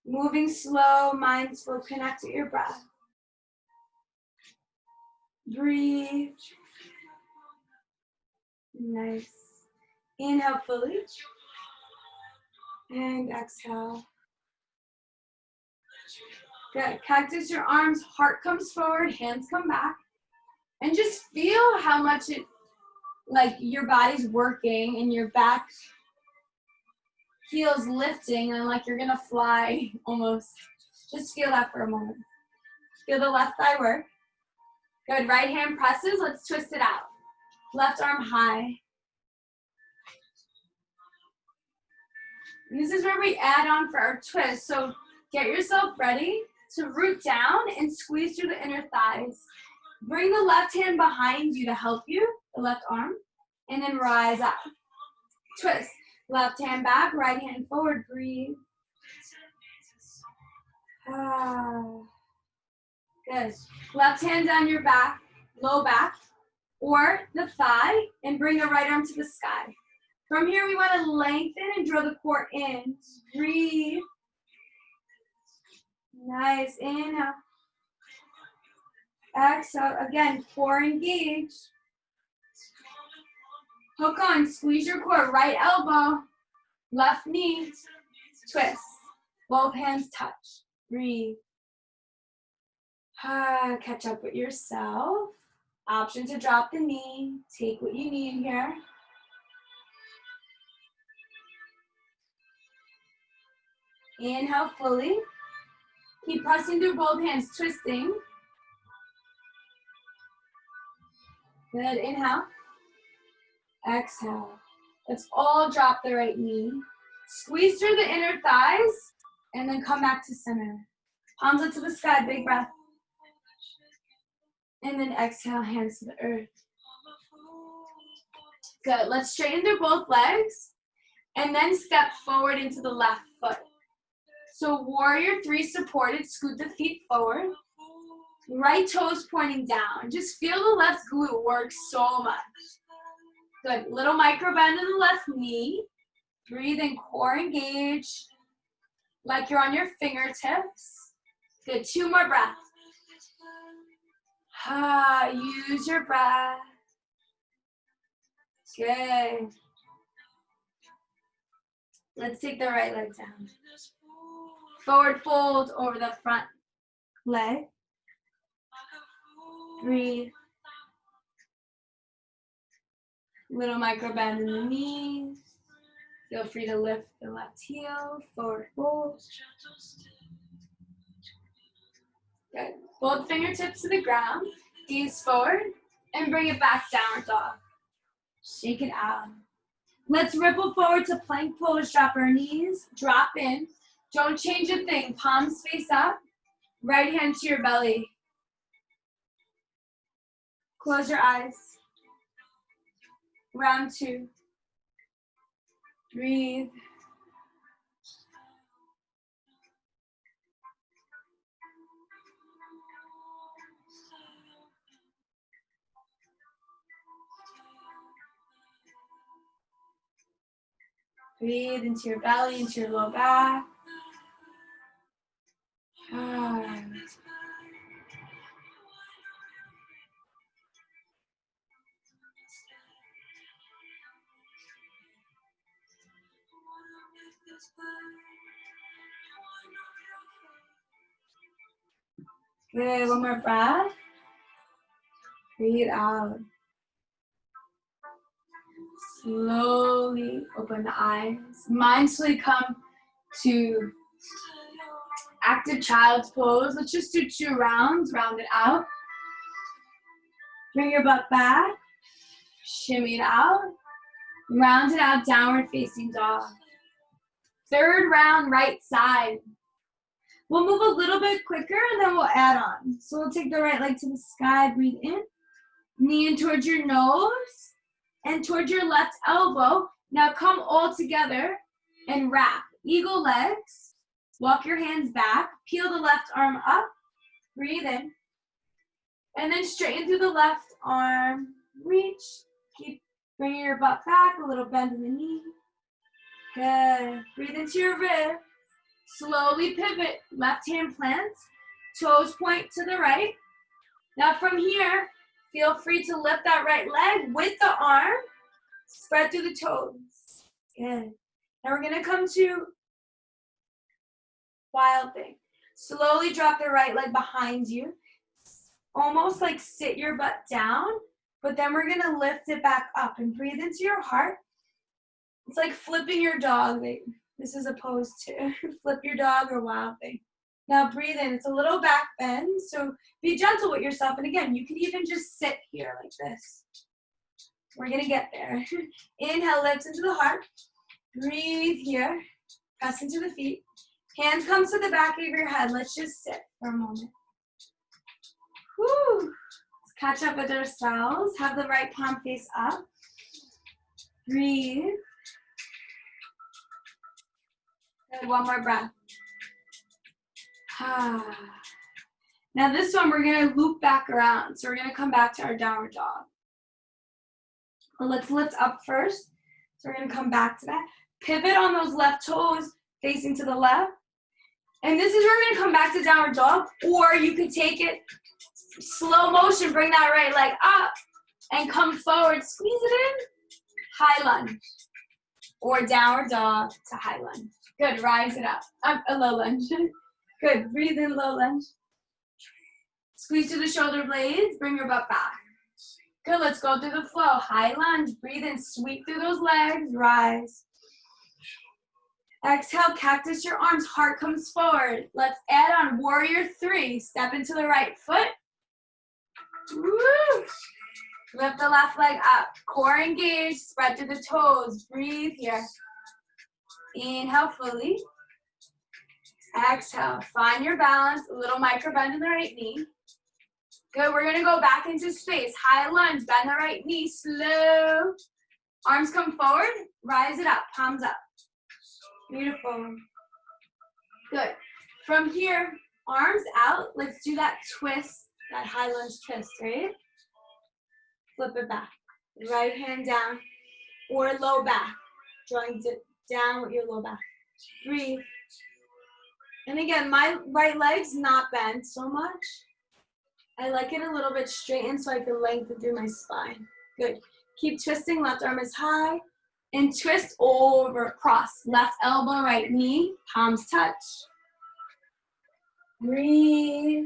Moving slow, mindful. Connect to your breath. Breathe. Nice. Inhale fully. And exhale. Good. Cactus your arms, heart comes forward, hands come back. And just feel how much it, like your body's working and your back feels lifting and like you're gonna fly almost. Just feel that for a moment. Feel the left thigh work. Good. Right hand presses. Let's twist it out. Left arm high. And this is where we add on for our twist. So get yourself ready to root down and squeeze through the inner thighs. Bring the left hand behind you to help you, the left arm, and then rise up. Twist. Left hand back, right hand forward. Breathe. Good. Left hand down your back, low back, or the thigh, and bring the right arm to the sky. From here, we want to lengthen and draw the core in. Breathe. Nice. Inhale. Exhale. Again, core engage. Hook on. Squeeze your core. Right elbow. Left knee. Twist. Both hands touch. Breathe. Catch up with yourself. Option to drop the knee. Take what you need here. Inhale fully. Keep pressing through both hands, twisting. Good, inhale. Exhale. Let's all drop the right knee. Squeeze through the inner thighs, and then come back to center. Palms up to the sky, big breath. And then exhale, hands to the earth. Good. Let's straighten through both legs and then step forward into the left foot. So warrior three supported, scoot the feet forward. Right toes pointing down. Just feel the left glute work so much. Good. Little micro bend in the left knee. Breathe in, core engage. Like you're on your fingertips. Good. 2 more breaths. Use your breath. Good. Let's take the right leg down. Forward fold over the front leg. Breathe. Little micro bend in the knees. Feel free to lift the left heel. Forward fold. Good. Both fingertips to the ground. Gaze forward and bring it back, downward dog. Shake it out. Let's ripple forward to plank pose. Drop our knees. Drop in. Don't change a thing. Palms face up. Right hand to your belly. Close your eyes. Round 2. Breathe. Breathe into your belly, into your low back. Good, one more breath. Breathe out. Slowly open the eyes. Mindfully come to active child's pose. Let's just do 2 rounds. Round it out. Bring your butt back. Shimmy it out. Round it out, downward facing dog. 3rd round, right side. We'll move a little bit quicker and then we'll add on. So we'll take the right leg to the sky. Breathe in. Knee in towards your nose and towards your left elbow. Now come all together and wrap. Eagle legs. Walk your hands back. Peel the left arm up. Breathe in. And then straighten through the left arm. Reach. Keep bringing your butt back. A little bend in the knee. Good. Breathe into your rib. Slowly pivot. Left hand plants. Toes point to the right. Now from here, feel free to lift that right leg with the arm. Spread through the toes. Good. Now we're going to come to wild thing. Slowly drop the right leg behind you. Almost like sit your butt down, but then we're going to lift it back up and breathe into your heart. It's like flipping your dog. This is a pose too. Flip your dog or wild thing. Now breathe in. It's a little back bend, so be gentle with yourself. And again, you can even just sit here like this. We're going to get there. Inhale, lift into the heart. Breathe here. Press into the feet. Hands come to the back of your head. Let's just sit for a moment. Woo. Let's catch up with ourselves. Have the right palm face up. Breathe. Good. One more breath. Now this one, we're going to loop back around. So we're going to come back to our downward dog. Well, let's lift up first. So we're going to come back to that. Pivot on those left toes facing to the left. And this is where we're going to come back to downward dog. Or you could take it slow motion, bring that right leg up and come forward. Squeeze it in. High lunge. Or downward dog to high lunge. Good. Rise it up. A low lunge. Good. Breathe in, low lunge. Squeeze to the shoulder blades. Bring your butt back. Good. Let's go through the flow. High lunge. Breathe in. Sweep through those legs. Rise. Exhale. Cactus your arms. Heart comes forward. Let's add on warrior 3. Step into the right foot. Woo. Lift the left leg up. Core engaged. Spread through the toes. Breathe here. Inhale fully. Exhale. Find your balance. A little micro bend in the right knee. Good. We're going to go back into space. High lunge. Bend the right knee. Slow. Arms come forward, rise it up, palms up. Beautiful. Good. From here, arms out. Let's do that twist, that high lunge twist, right? Flip it back. Right hand down or low back. Drawing down with your low back. Breathe. And again, my right leg's not bent so much. I like it a little bit straightened so I can lengthen through my spine. Good. Keep twisting. Left arm is high. And twist over, cross. Left elbow, right knee. Palms touch. Breathe.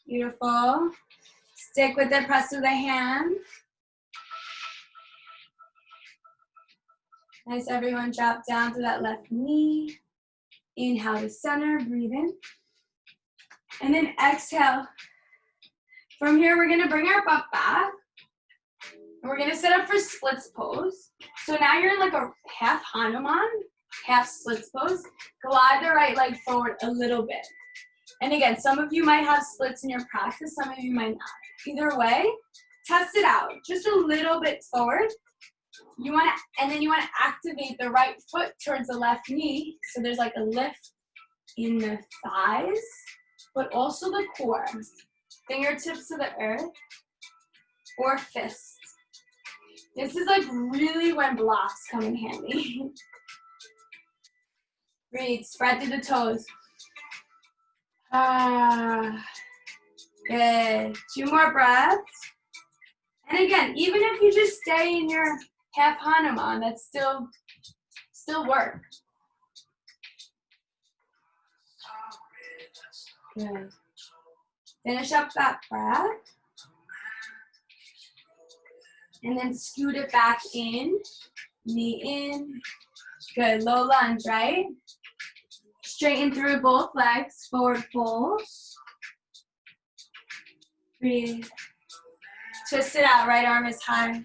Beautiful. Stick with it. Press with the hands. Nice, everyone. Drop down to that left knee. Inhale to center. Breathe in. And then exhale. From here, we're going to bring our butt back. And we're going to set up for splits pose. So now you're in like a half Hanuman, half splits pose. Glide the right leg forward a little bit. And again, some of you might have splits in your practice, some of you might not. Either way, test it out. Just a little bit forward. And then you want to activate the right foot towards the left knee. So there's like a lift in the thighs, but also the core. Fingertips to the earth or fists. This is like really when blocks come in handy. Breathe, spread through the toes. Good. 2 more breaths. And again, even if you just stay in your half Hanuman, that's still work. Good. Finish up that breath. And then scoot it back in. Knee in. Good. Low lunge, right? Straighten through both legs. Forward fold. Breathe. Twist it out. Right arm is high.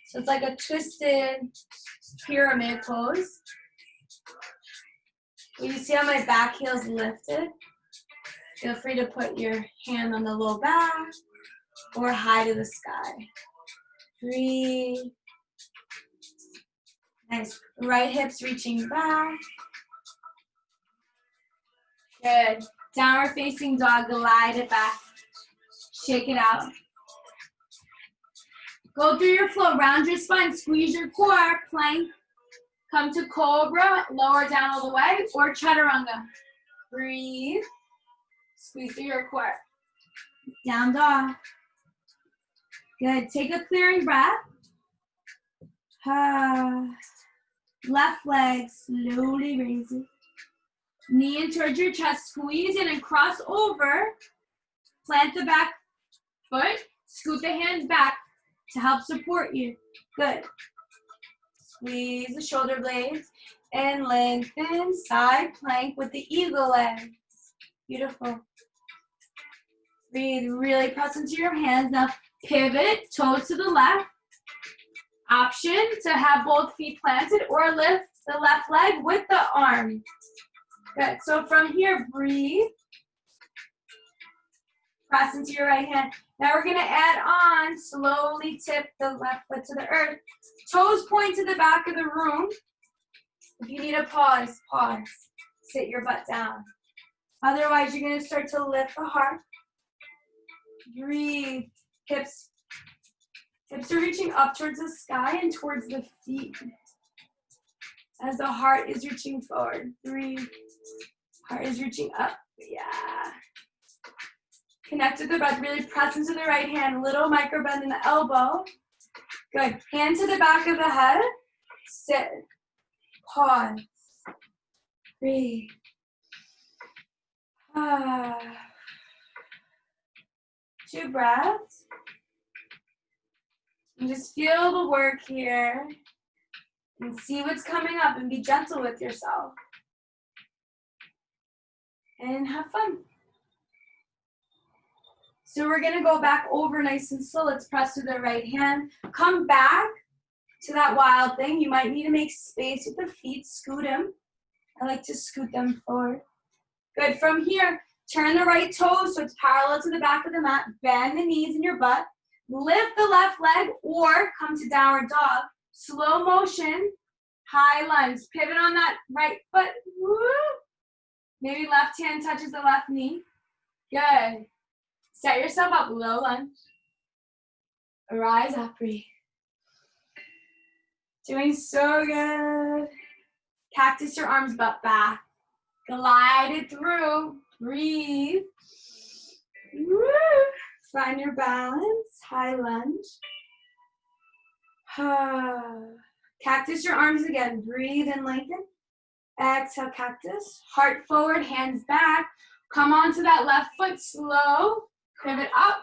So it's like a twisted pyramid pose. Will you see how my back heel's lifted? Feel free to put your hand on the low back or high to the sky. Breathe. Nice. Right hips reaching back. Good. Downward facing dog. Glide it back. Shake it out. Go through your flow. Round your spine. Squeeze your core. Plank. Come to Cobra. Lower down all the way. Or Chaturanga. Breathe. Squeeze through your core. Down dog. Good. Take a clearing breath. Left leg slowly raises. Knee in towards your chest. Squeeze in and cross over. Plant the back foot. Scoot the hands back to help support you. Good. Squeeze the shoulder blades and lengthen. Side plank with the eagle legs. Beautiful. Breathe. Really press into your hands. Now pivot. Toes to the left. Option to have both feet planted or lift the left leg with the arm. Good. So from here, breathe. Press into your right hand. Now we're going to add on, slowly tip the left foot to the earth. Toes point to the back of the room. If you need a pause, pause. Sit your butt down. Otherwise, you're going to start to lift the heart. Breathe. Hips are reaching up towards the sky and towards the feet. As the heart is reaching forward. Breathe. Heart is reaching up. Yeah. Connect with the breath. Really press into the right hand. Little micro bend in the elbow. Good. Hand to the back of the head. Sit. Pause. Breathe. 2 breaths. And just feel the work here. And see what's coming up and be gentle with yourself. And have fun. So we're gonna go back over nice and slow. Let's press to the right hand. Come back to that wild thing. You might need to make space with the feet. Scoot them. I like to scoot them forward. Good. From here, turn the right toes so it's parallel to the back of the mat. Bend the knees in your butt. Lift the left leg or come to downward dog. Slow motion, high lunge. Pivot on that right foot. Woo. Maybe left hand touches the left knee. Good. Set yourself up, low lunge. Rise up, breathe. Doing so good. Cactus your arms butt back. Glide it through. Breathe. Woo. Find your balance. High lunge. Cactus your arms again. Breathe and lengthen. Exhale, cactus. Heart forward, hands back. Come onto that left foot, slow. Pivot up.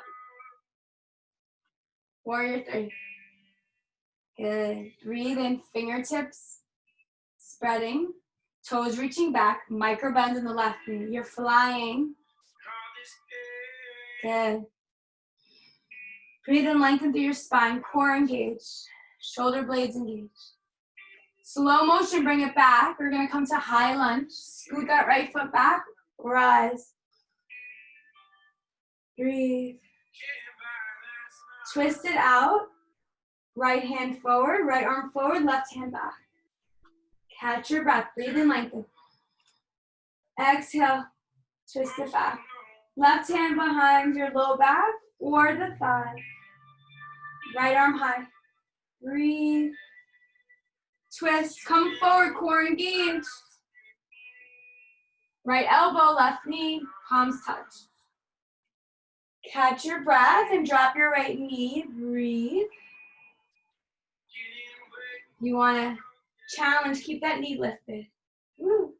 Warrior three. Good. Breathe in, fingertips spreading. Toes reaching back. Micro bend in the left knee. You're flying. Good. Breathe and lengthen through your spine. Core engaged. Shoulder blades engaged. Slow motion, bring it back. We're going to come to high lunge. Scoot that right foot back. Rise. Breathe. Twist it out. Right hand forward, right arm forward, left hand back. Catch your breath. Breathe and lengthen. Exhale. Twist it back. Left hand behind your low back or the thigh. Right arm high. Breathe. Twist. Come forward, core engaged. Right elbow, left knee, palms touch. Catch your breath and drop your right knee. Breathe. You want to challenge, keep that knee lifted. Woo.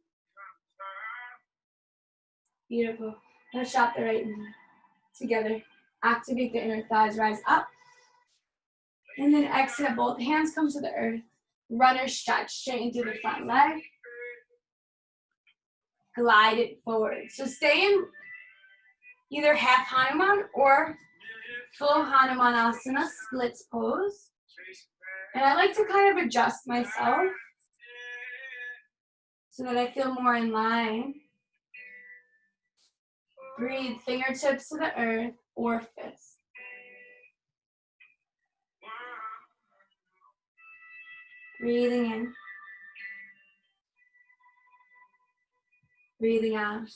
Beautiful. Now drop the right knee. Together. Activate the inner thighs, rise up. And then exhale, both hands come to the earth. Runner stretch, straighten through the front leg. Glide it forward. So stay in either half Hanuman or full Hanumanasana, splits pose. And I like to kind of adjust myself so that I feel more in line. Breathe, fingertips to the earth or fists. Breathing in. Breathing out.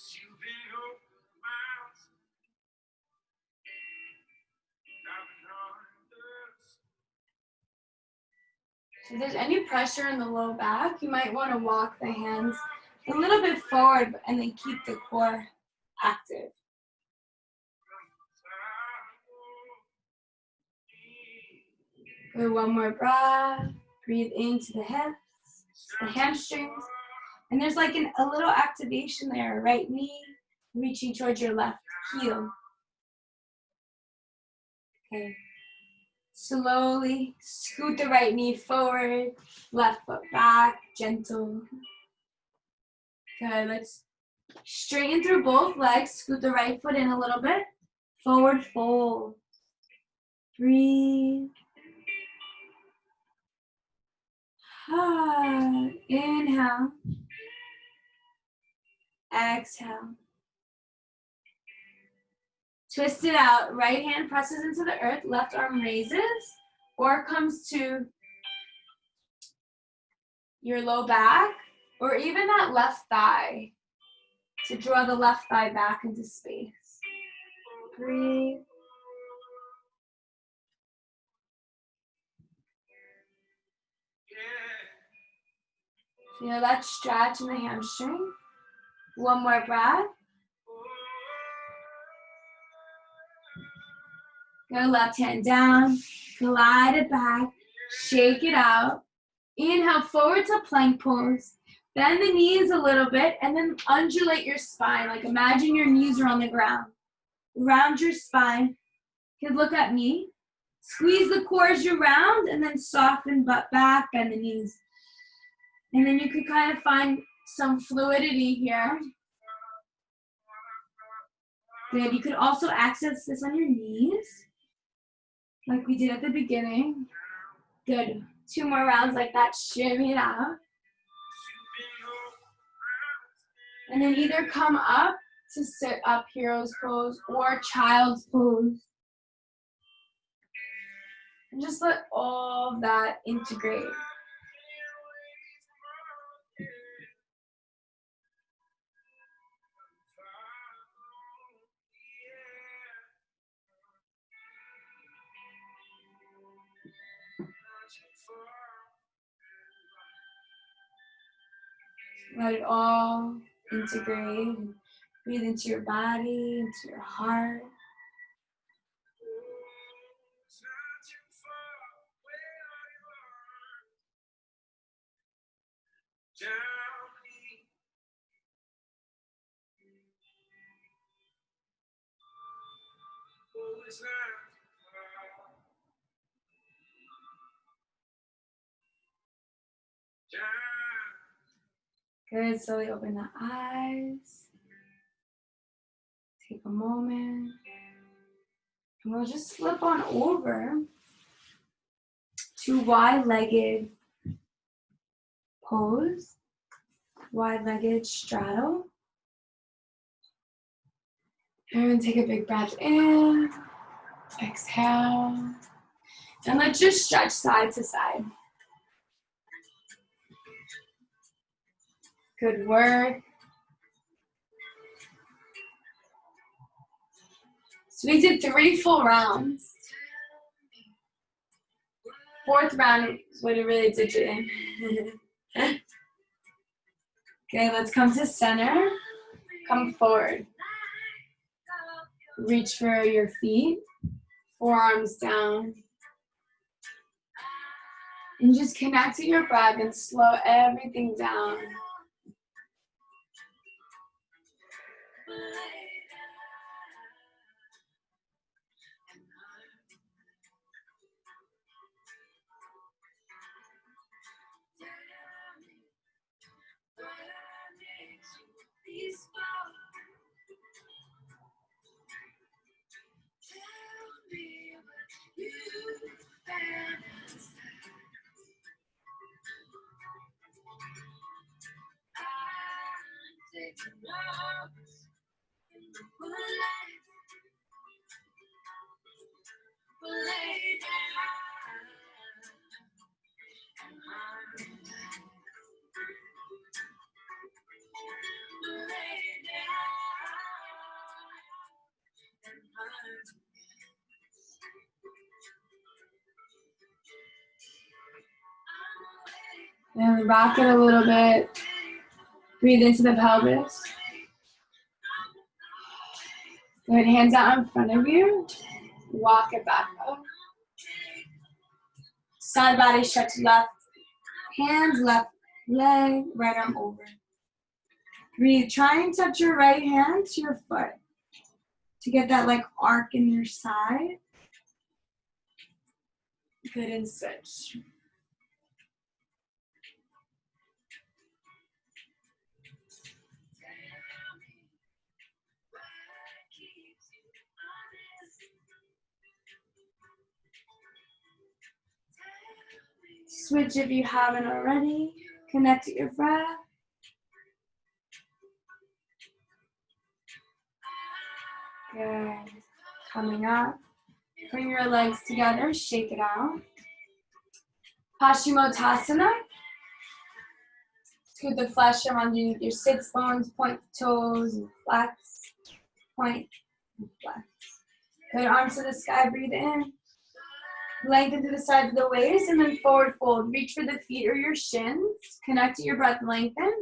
So if there's any pressure in the low back, you might want to walk the hands a little bit forward and then keep the core active. Good, one more breath. Breathe into the hips, the hamstrings. And there's like a little activation there. Right knee reaching towards your left heel. Okay. Slowly scoot the right knee forward, left foot back, gentle. Good, let's straighten through both legs. Scoot the right foot in a little bit. Forward fold. Breathe. Inhale. Exhale. Twist it out. Right hand presses into the earth. Left arm raises or comes to your low back or even that left thigh to draw the left thigh back into space. Breathe. Feel that stretch in the hamstring. One more breath. Go left hand down, glide it back, shake it out. Inhale forward to plank pose. Bend the knees a little bit and then undulate your spine. Like imagine your knees are on the ground. Round your spine. You can look at me. Squeeze the core as you round and then soften butt back, bend the knees. And then you can kind of find some fluidity here. Good. You could also access this on your knees, like we did at the beginning. Good. 2 more rounds like that. Shimmy it out. And then either come up to sit up, hero's pose, or child's pose. And just let all of that integrate. Let it all integrate. Breathe into your body, into your heart. Good, slowly open the eyes. Take a moment. And we'll just flip on over to wide-legged pose, wide-legged straddle. And take a big breath in, exhale. And let's just stretch side to side. Good work. So we did 3 full rounds. 4th round is when it really did it in. Okay, let's come to center. Come forward. Reach for your feet. Forearms down. And just connect to your breath and slow everything down. And rock it a little bit. Breathe into the pelvis. Good, hands out in front of you. Walk it back up. Side body stretch left. Hands, left leg, right arm over. Breathe. Try and touch your right hand to your foot to get that like arc in your side. Good, and switch. Switch if you haven't already. Connect to your breath. Good. Coming up. Bring your legs together. Shake it out. Pashimotasana. Scoot the flesh from underneath your sits bones. Point the toes and flex. Point and flex. Good. Arms to the sky. Breathe in. Lengthen to the sides of the waist and then forward fold. Reach for the feet or your shins. Connect to your breath, lengthen.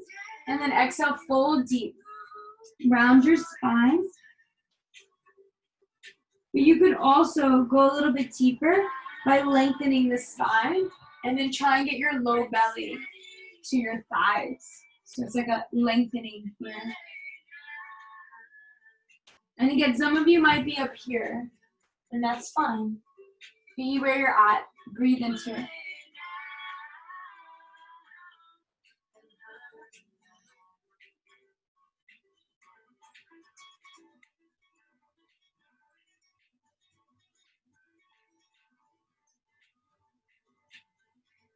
And then exhale, fold deep. Round your spine. But you could also go a little bit deeper by lengthening the spine and then try and get your low belly to your thighs. So it's like a lengthening here. And again, some of you might be up here, and that's fine. Be where you're at. Breathe into it.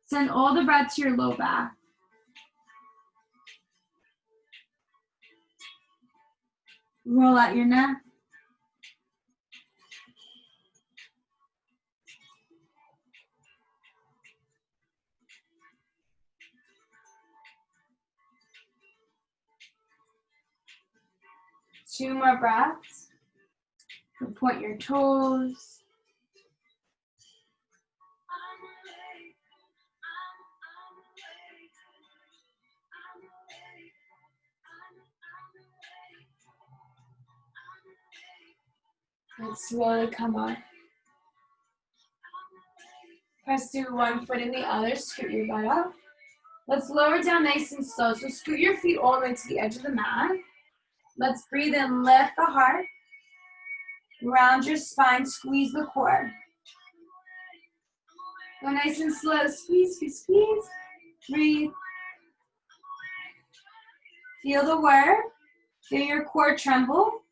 Send all the breath to your low back. Roll out your neck. 2 more breaths. Point your toes. Let's slowly come up. Press through one foot and the other. Scoot your butt up. Let's lower down nice and slow. So scoot your feet all the way to the edge of the mat. Let's breathe in, lift the heart. Round your spine, squeeze the core. Go nice and slow. Squeeze, squeeze, squeeze. Breathe. Feel the whir. Feel your core tremble.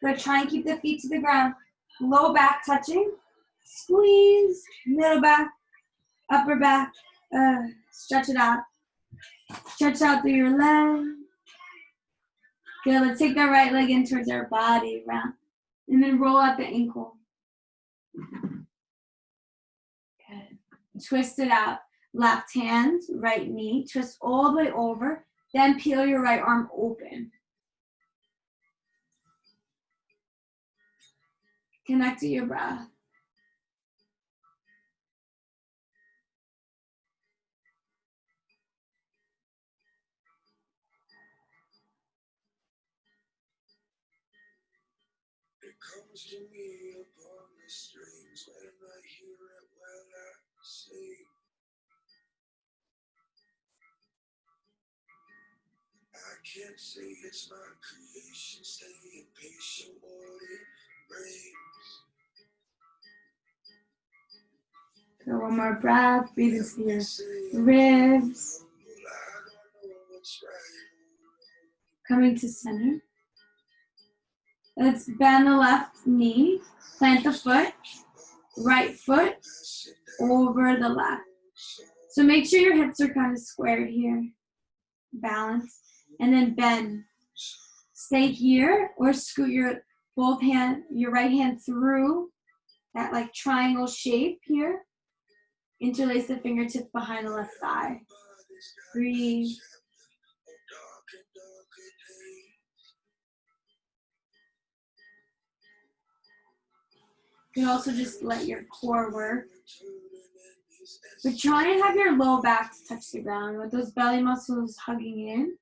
Good. Try and keep the feet to the ground. Low back touching. Squeeze. Middle back. Upper back. Stretch it out. Stretch out through your leg. Good. Let's take that right leg in towards our body. Round. And then roll out the ankle. Good. Twist it out. Left hand, right knee. Twist all the way over. Then peel your right arm open. Connect to your breath. It comes to me upon the strings when I hear it while I sing. I can't say it's my creation, staying patient what it brings. Go one more breath. Breathe into your ribs. Coming to center. Let's bend the left knee. Plant the foot. Right foot over the left. So make sure your hips are kind of squared here. Balance. And then bend. Stay here or scoot your right hand through that like triangle shape here. Interlace the fingertips behind the left thigh. Breathe. You can also just let your core work. But try and have your low back to touch the ground with those belly muscles hugging in.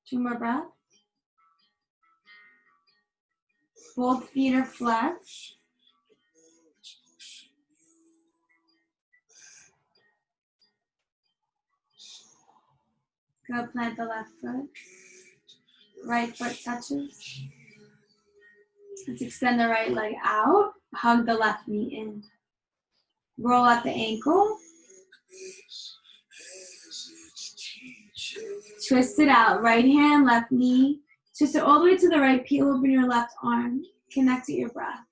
Two more breaths. Both feet are flexed. Go plant the left foot. Right foot touches. Let's extend the right leg out. Hug the left knee in. Roll out the ankle. Twist it out. Right hand, left knee. Twist it all the way to the right. Peel open your left arm. Connect to your breath.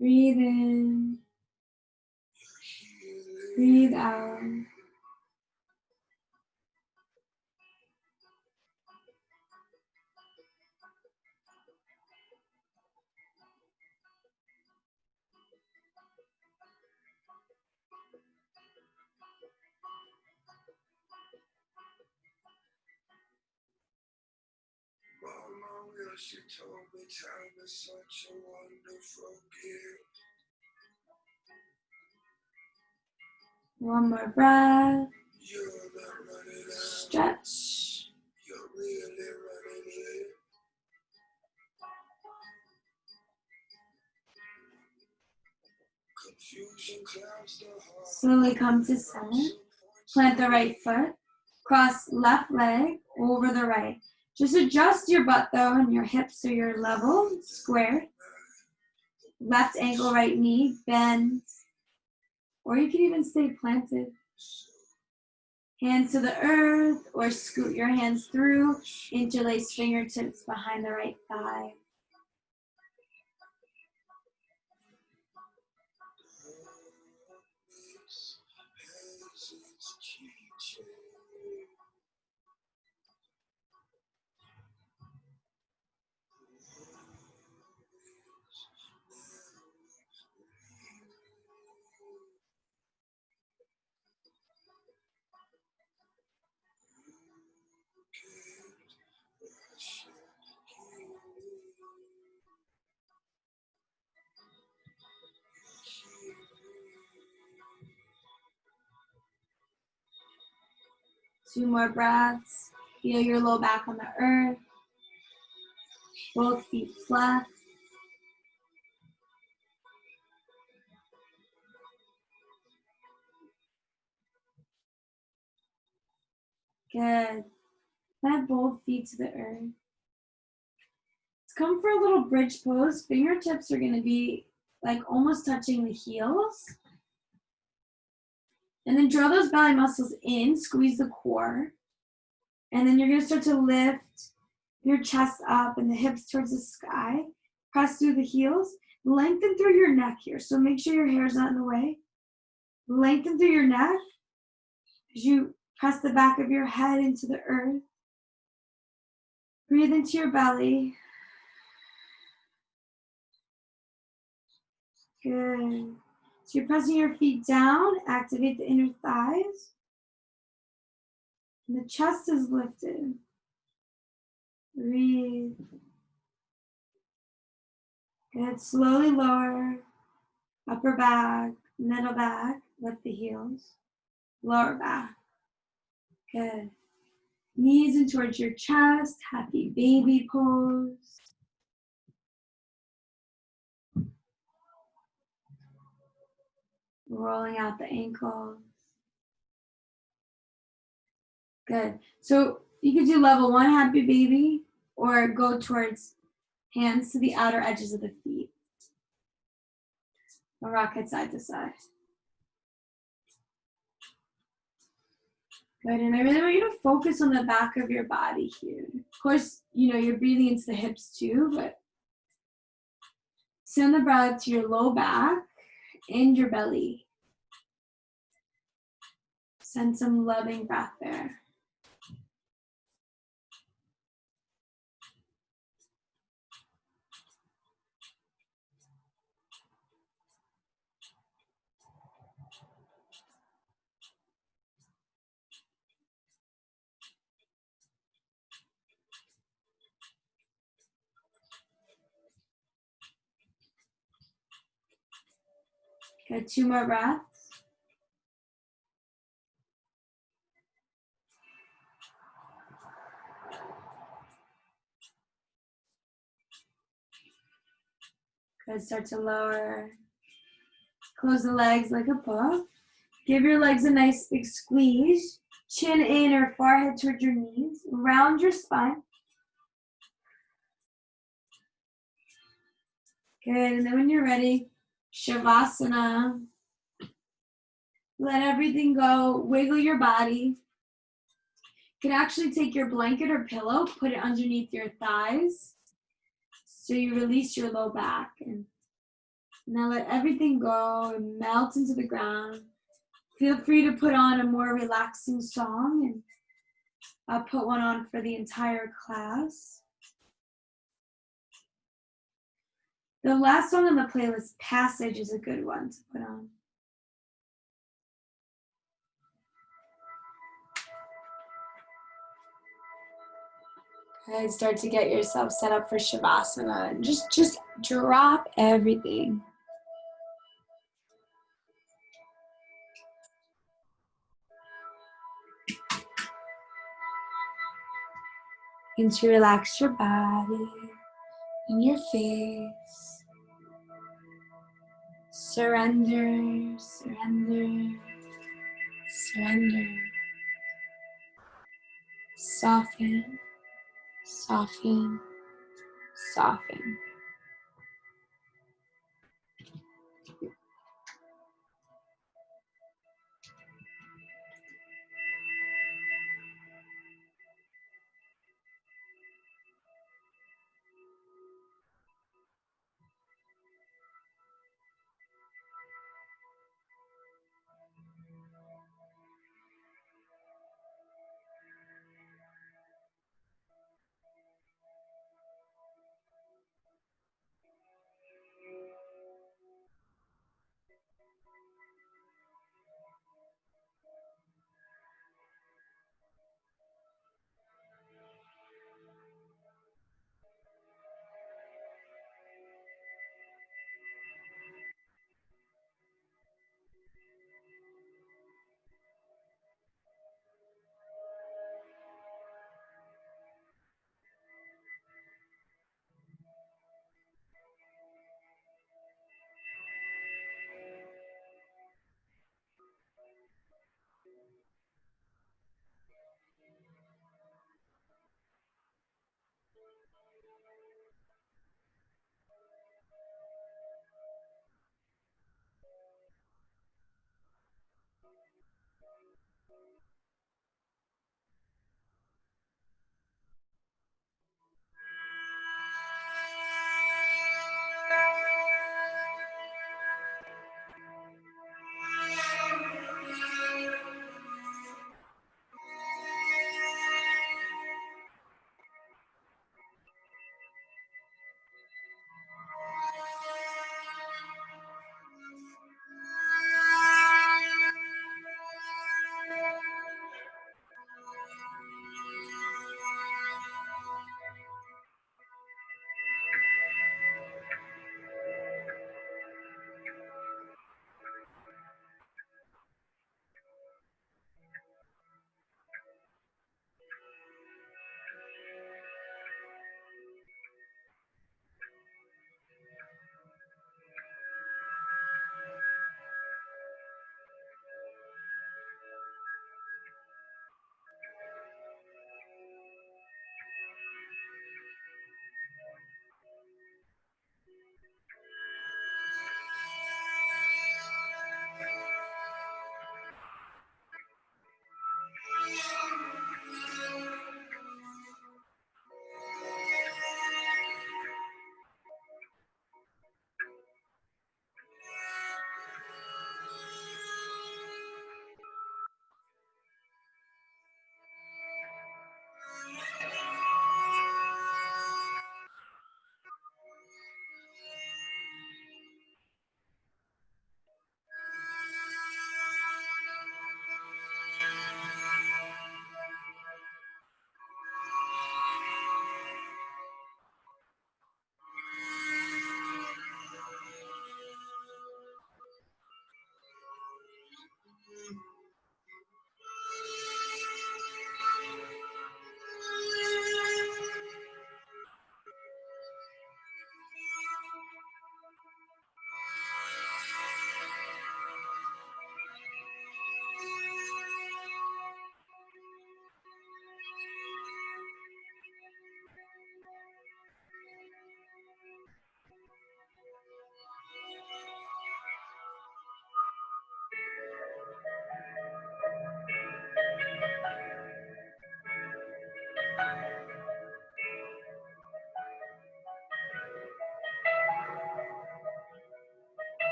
Breathe in. Breathe out. Mama, she told me time is such a wonderful gift. One more breath. Stretch. You're really running it. Confusion clouds the heart. Slowly come to center. Plant the right foot. Cross left leg over the right. Just adjust your butt though and your hips so you're level, squared. Left ankle, right knee, bend. Or you can even stay planted. Hands to the earth or scoot your hands through. Interlace fingertips behind the right thigh. Two more breaths. Feel your low back on the earth. Both feet flat. Good. Plant both feet to the earth. Let's come for a little bridge pose. Fingertips are going to be like almost touching the heels. And then draw those belly muscles in, squeeze the core. And then you're going to start to lift your chest up and the hips towards the sky. Press through the heels. Lengthen through your neck here. So make sure your hair's not in the way. Lengthen through your neck as you press the back of your head into the earth. Breathe into your belly. Good. So you're pressing your feet down. Activate the inner thighs. And the chest is lifted. Breathe. Good. Slowly lower. Upper back, middle back. Lift the heels. Lower back. Good. Knees in towards your chest. Happy baby pose. Rolling out the ankles. Good. So you could do level 1 happy baby or go towards hands to the outer edges of the feet. Or rock it side to side. Good, and I really want you to focus on the back of your body here. Of course, you know, you're breathing into the hips too, but send the breath to your low back and your belly. Send some loving breath there. Good, 2 more breaths. Good, start to lower. Close the legs like a puff. Give your legs a nice big squeeze. Chin in or forehead towards your knees. Round your spine. Good, and then when you're ready, Savasana. Let everything go. Wiggle your body. You can actually take your blanket or pillow, put it underneath your thighs. So you release your low back. And now let everything go and melt into the ground. Feel free to put on a more relaxing song, and I'll put one on for the entire class. The last song on the playlist, Passage, is a good one to put on. Good, start to get yourself set up for Savasana. And just drop everything. And to relax your body and your face. Surrender, surrender, surrender. Soften, soften, soften.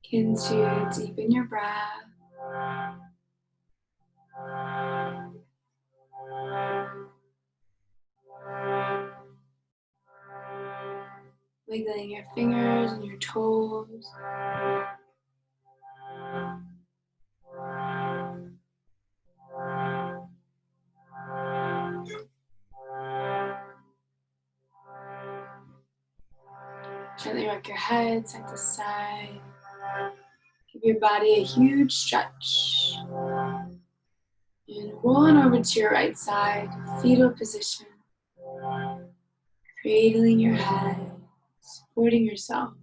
Begin to deepen your breath. Wiggling your fingers and your toes. Gently rock your head side to side. Give your body a huge stretch. And roll on over to your right side, fetal position. Cradling your head, supporting yourself.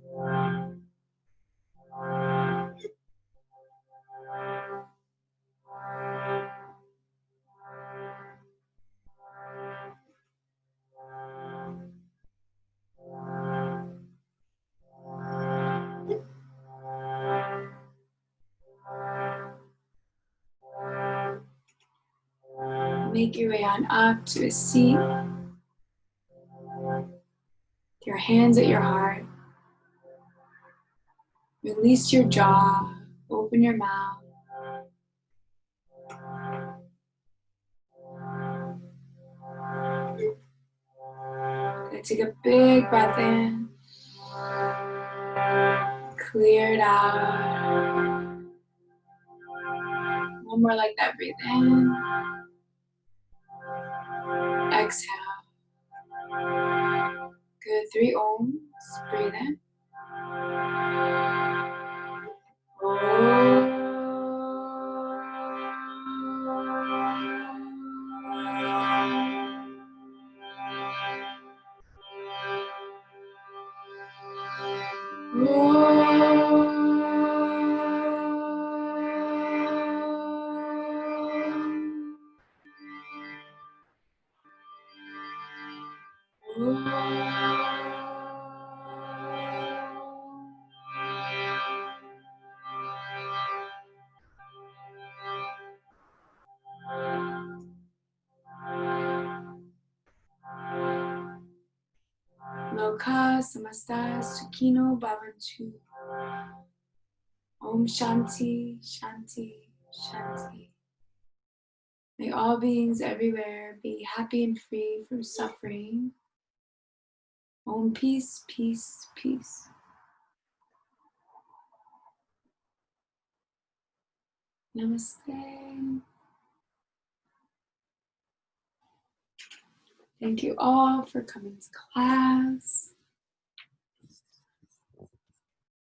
Make your way on up to a seat. Your hands at your heart. Release your jaw. Open your mouth. Gonna take a big breath in. Clear it out. One more like that. Breathe in. Exhale. Good. 3 ohms. Breathe in. Loka samasta sukhino bhavantu. Om Shanti, Shanti, Shanti. May all beings everywhere be happy and free from suffering. Om peace, peace, peace. Namaste. Thank you all for coming to class.